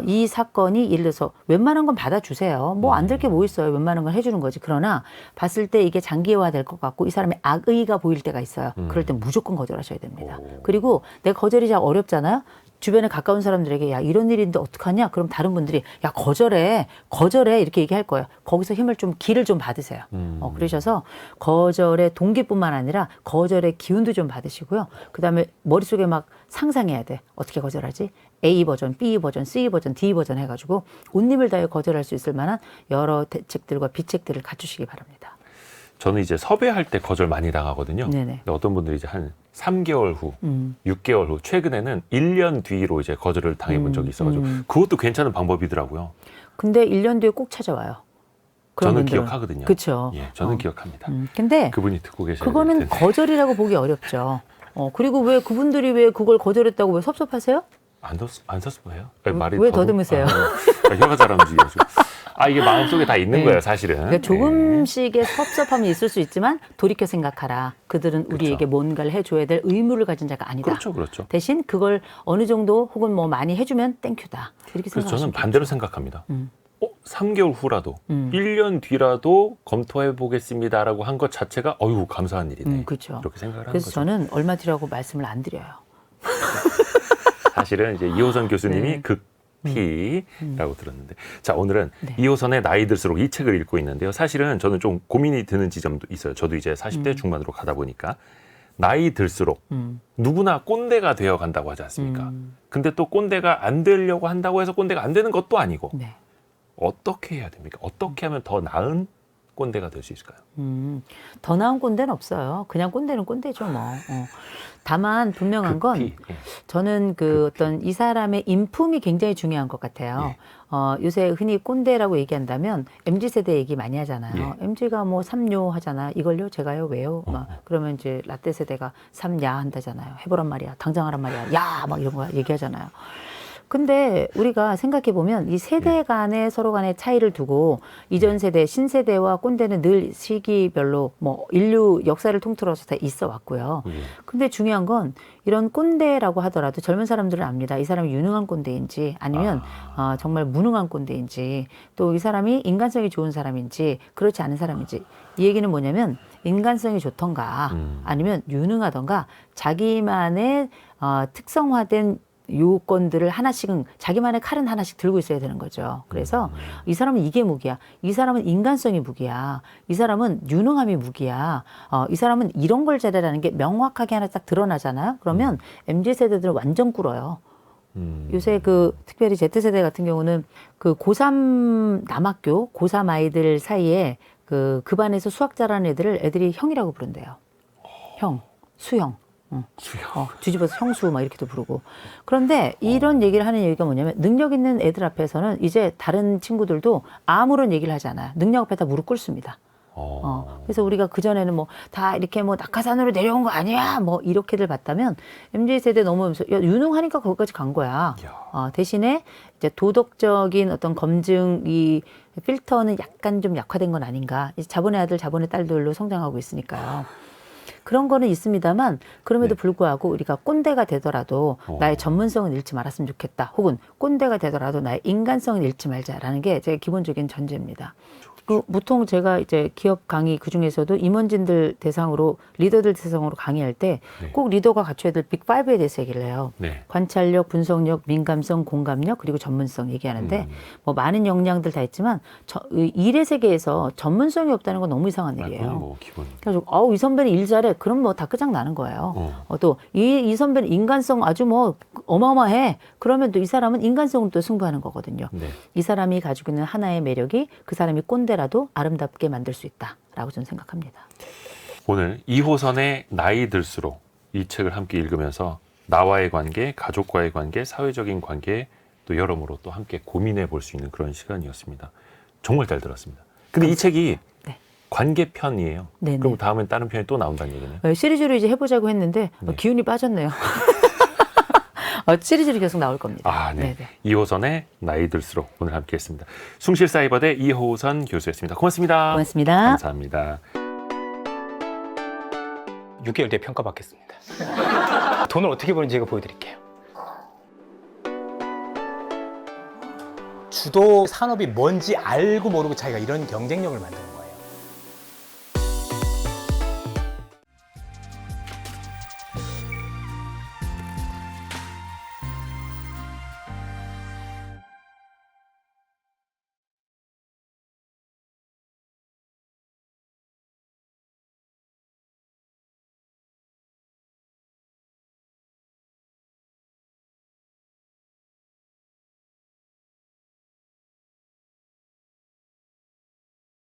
이 사건이 예를 들어서 웬만한 건 받아주세요. 뭐 안 될 게 뭐 있어요. 웬만한 건 해주는 거지. 그러나 봤을 때 이게 장기화 될 것 같고 이 사람의 악의가 보일 때가 있어요. 그럴 때 무조건 거절하셔야 됩니다. 그리고 내가 거절이 잘 어렵잖아요. 주변에 가까운 사람들에게 야 이런 일인데 어떡하냐? 그럼 다른 분들이 야 거절해 이렇게 얘기할 거예요. 거기서 힘을 좀 기를 좀 받으세요. 그러셔서 거절의 동기뿐만 아니라 거절의 기운도 좀 받으시고요. 그다음에 머릿속에 막 상상해야 돼. 어떻게 거절하지? A 버전, B 버전, C 버전, D 버전 해가지고 온 힘을 다해 거절할 수 있을 만한 여러 대책들과 비책들을 갖추시기 바랍니다. 저는 이제 섭외할 때 거절 많이 당하거든요. 네네. 근데 어떤 분들이 이제 한 3개월 후, 6개월 후, 최근에는 1년 뒤로 이제 거절을 당해본 적이 있어가지고 그것도 괜찮은 방법이더라고요. 근데 1년 뒤에 꼭 찾아와요. 그런 저는 분들은. 기억하거든요. 그렇죠. 예, 저는 기억합니다. 근데 그분이 듣고 계셔야 그거는 될 텐데. 거절이라고 보기 어렵죠. 그리고 왜 그분들이 왜 그걸 거절했다고 왜 섭섭하세요? 안 섭섭해요? 말이 왜 더듬으세요? 혀가 잘 안 움직여가지고. 이게 마음속에 다 있는 네. 거예요, 사실은. 그러니까 조금씩의 섭섭함이 있을 수 있지만 돌이켜 생각하라. 그들은 우리에게 그렇죠. 뭔가를 해줘야 될 의무를 가진 자가 아니다. 그렇죠. 대신 그걸 어느 정도 혹은 뭐 많이 해주면 땡큐다. 이렇게 그래서 생각하시면 저는 반대로 생각합니다. 3개월 후라도, 음. 1년 뒤라도 검토해 보겠습니다라고 한 것 자체가 어유 감사한 일이네. 그렇죠. 이렇게 생각을 하는 그래서 거죠. 저는 얼마 뒤라고 말씀을 안 드려요. 사실은 이제 이호선 교수님이 네. 극티라고 들었는데, 자 오늘은 네. 이호선의 나이 들수록 이 책을 읽고 있는데요. 사실은 저는 좀 고민이 드는 지점도 있어요. 저도 이제 40대 중반으로 가다 보니까 나이 들수록 누구나 꼰대가 되어 간다고 하지 않습니까? 근데 또 꼰대가 안 되려고 한다고 해서 꼰대가 안 되는 것도 아니고 네. 어떻게 해야 됩니까? 어떻게 하면 더 나은 꼰대가 될 수 있을까요? 더 나은 꼰대는 없어요. 그냥 꼰대는 꼰대죠, 뭐. 다만 분명한 건 극티. 예. 저는 어떤 이 사람의 인품이 굉장히 중요한 것 같아요. 요새 흔히 꼰대라고 얘기한다면 MZ세대 얘기 많이 하잖아요. MZ가 뭐 삼요 하잖아. 이걸요? 제가요? 왜요? 막 그러면 이제 라떼 세대가 삼야 한다잖아요. 해보란 말이야. 당장 하란 말이야. 야! 막 이런 거 얘기하잖아요. 근데 우리가 생각해 보면 이 세대 간의 서로 간의 차이를 두고 이전 세대, 신세대와 꼰대는 늘 시기별로 뭐 인류 역사를 통틀어서 다 있어 왔고요. 근데 중요한 건 이런 꼰대라고 하더라도 젊은 사람들은 압니다. 이 사람이 유능한 꼰대인지 아니면 정말 무능한 꼰대인지 또 이 사람이 인간성이 좋은 사람인지 그렇지 않은 사람인지 이 얘기는 뭐냐면 인간성이 좋던가 아니면 유능하던가 자기만의 특성화된 요건들을 하나씩은 자기만의 칼은 하나씩 들고 있어야 되는 거죠. 그래서 이 사람은 이게 무기야. 이 사람은 인간성이 무기야. 이 사람은 유능함이 무기야. 이 사람은 이런 걸 잘해라는 게 명확하게 하나 딱 드러나잖아요. 그러면 MZ세대들은 완전 꿇어요. 요새 특별히 Z세대 같은 경우는 고3 남학교, 고3 아이들 사이에 그 반에서 수학 잘하는 애들이 형이라고 부른대요. 형, 수형. 뒤집어서 형수 막 이렇게도 부르고. 그런데 이런 얘기를 하는 얘기가 뭐냐면 능력 있는 애들 앞에서는 이제 다른 친구들도 아무런 얘기를 하지 않아요. 능력 앞에 다 무릎 꿇습니다. 그래서 우리가 그전에는 뭐 다 이렇게 뭐 낙하산으로 내려온 거 아니야 뭐 이렇게들 봤다면 MZ세대 넘어오면서 야, 유능하니까 거기까지 간 거야. 대신에 이제 도덕적인 어떤 검증 이 필터는 약간 좀 약화된 건 아닌가. 이제 자본의 아들 자본의 딸들로 성장하고 있으니까요. 그런 거는 있습니다만 그럼에도 불구하고 우리가 꼰대가 되더라도 나의 전문성은 잃지 말았으면 좋겠다. 혹은 꼰대가 되더라도 나의 인간성은 잃지 말자라는 게 제 기본적인 전제입니다. 보통 제가 이제 기업 강의 그 중에서도 임원진들 대상으로 리더들 대상으로 강의할 때 꼭 리더가 갖춰야 될 빅5에 대해서 얘기를 해요. 관찰력, 분석력, 민감성, 공감력 그리고 전문성 얘기하는데 뭐 많은 역량들 다 있지만 일의 세계에서 전문성이 없다는 건 너무 이상한 일이에요. 뭐 기본. 그래서 이 선배는 일 잘해. 그럼 뭐 다 끝장나는 거예요. 또 이 선배는 인간성 아주 뭐 어마어마해. 그러면 또 이 사람은 인간성으로 또 승부하는 거거든요. 네. 이 사람이 가지고 있는 하나의 매력이 그 사람이 꼰대라도 아름답게 만들 수 있다라고 저는 생각합니다. 오늘 2호선의 나이 들수록 이 책을 함께 읽으면서 나와의 관계, 가족과의 관계, 사회적인 관계 또 여러모로 또 함께 고민해 볼 수 있는 그런 시간이었습니다. 정말 잘 들었습니다. 근데 이 책이 네. 관계편이에요. 네네. 그럼 다음엔 다른 편이 또 나온다는 얘기네요. 시리즈로 이제 해보자고 했는데 네. 기운이 빠졌네요. 시리즈로 계속 나올 겁니다. 아, 네. 네네. 2호선의 나이 들수록 오늘 함께 했습니다. 숭실사이버대 이호선 교수였습니다. 고맙습니다. 고맙습니다. 감사합니다. 6개월 뒤에 평가받겠습니다. 돈을 어떻게 버는지 제가 보여드릴게요. 주도 산업이 뭔지 알고 모르고 자기가 이런 경쟁력을 만드는 거예요.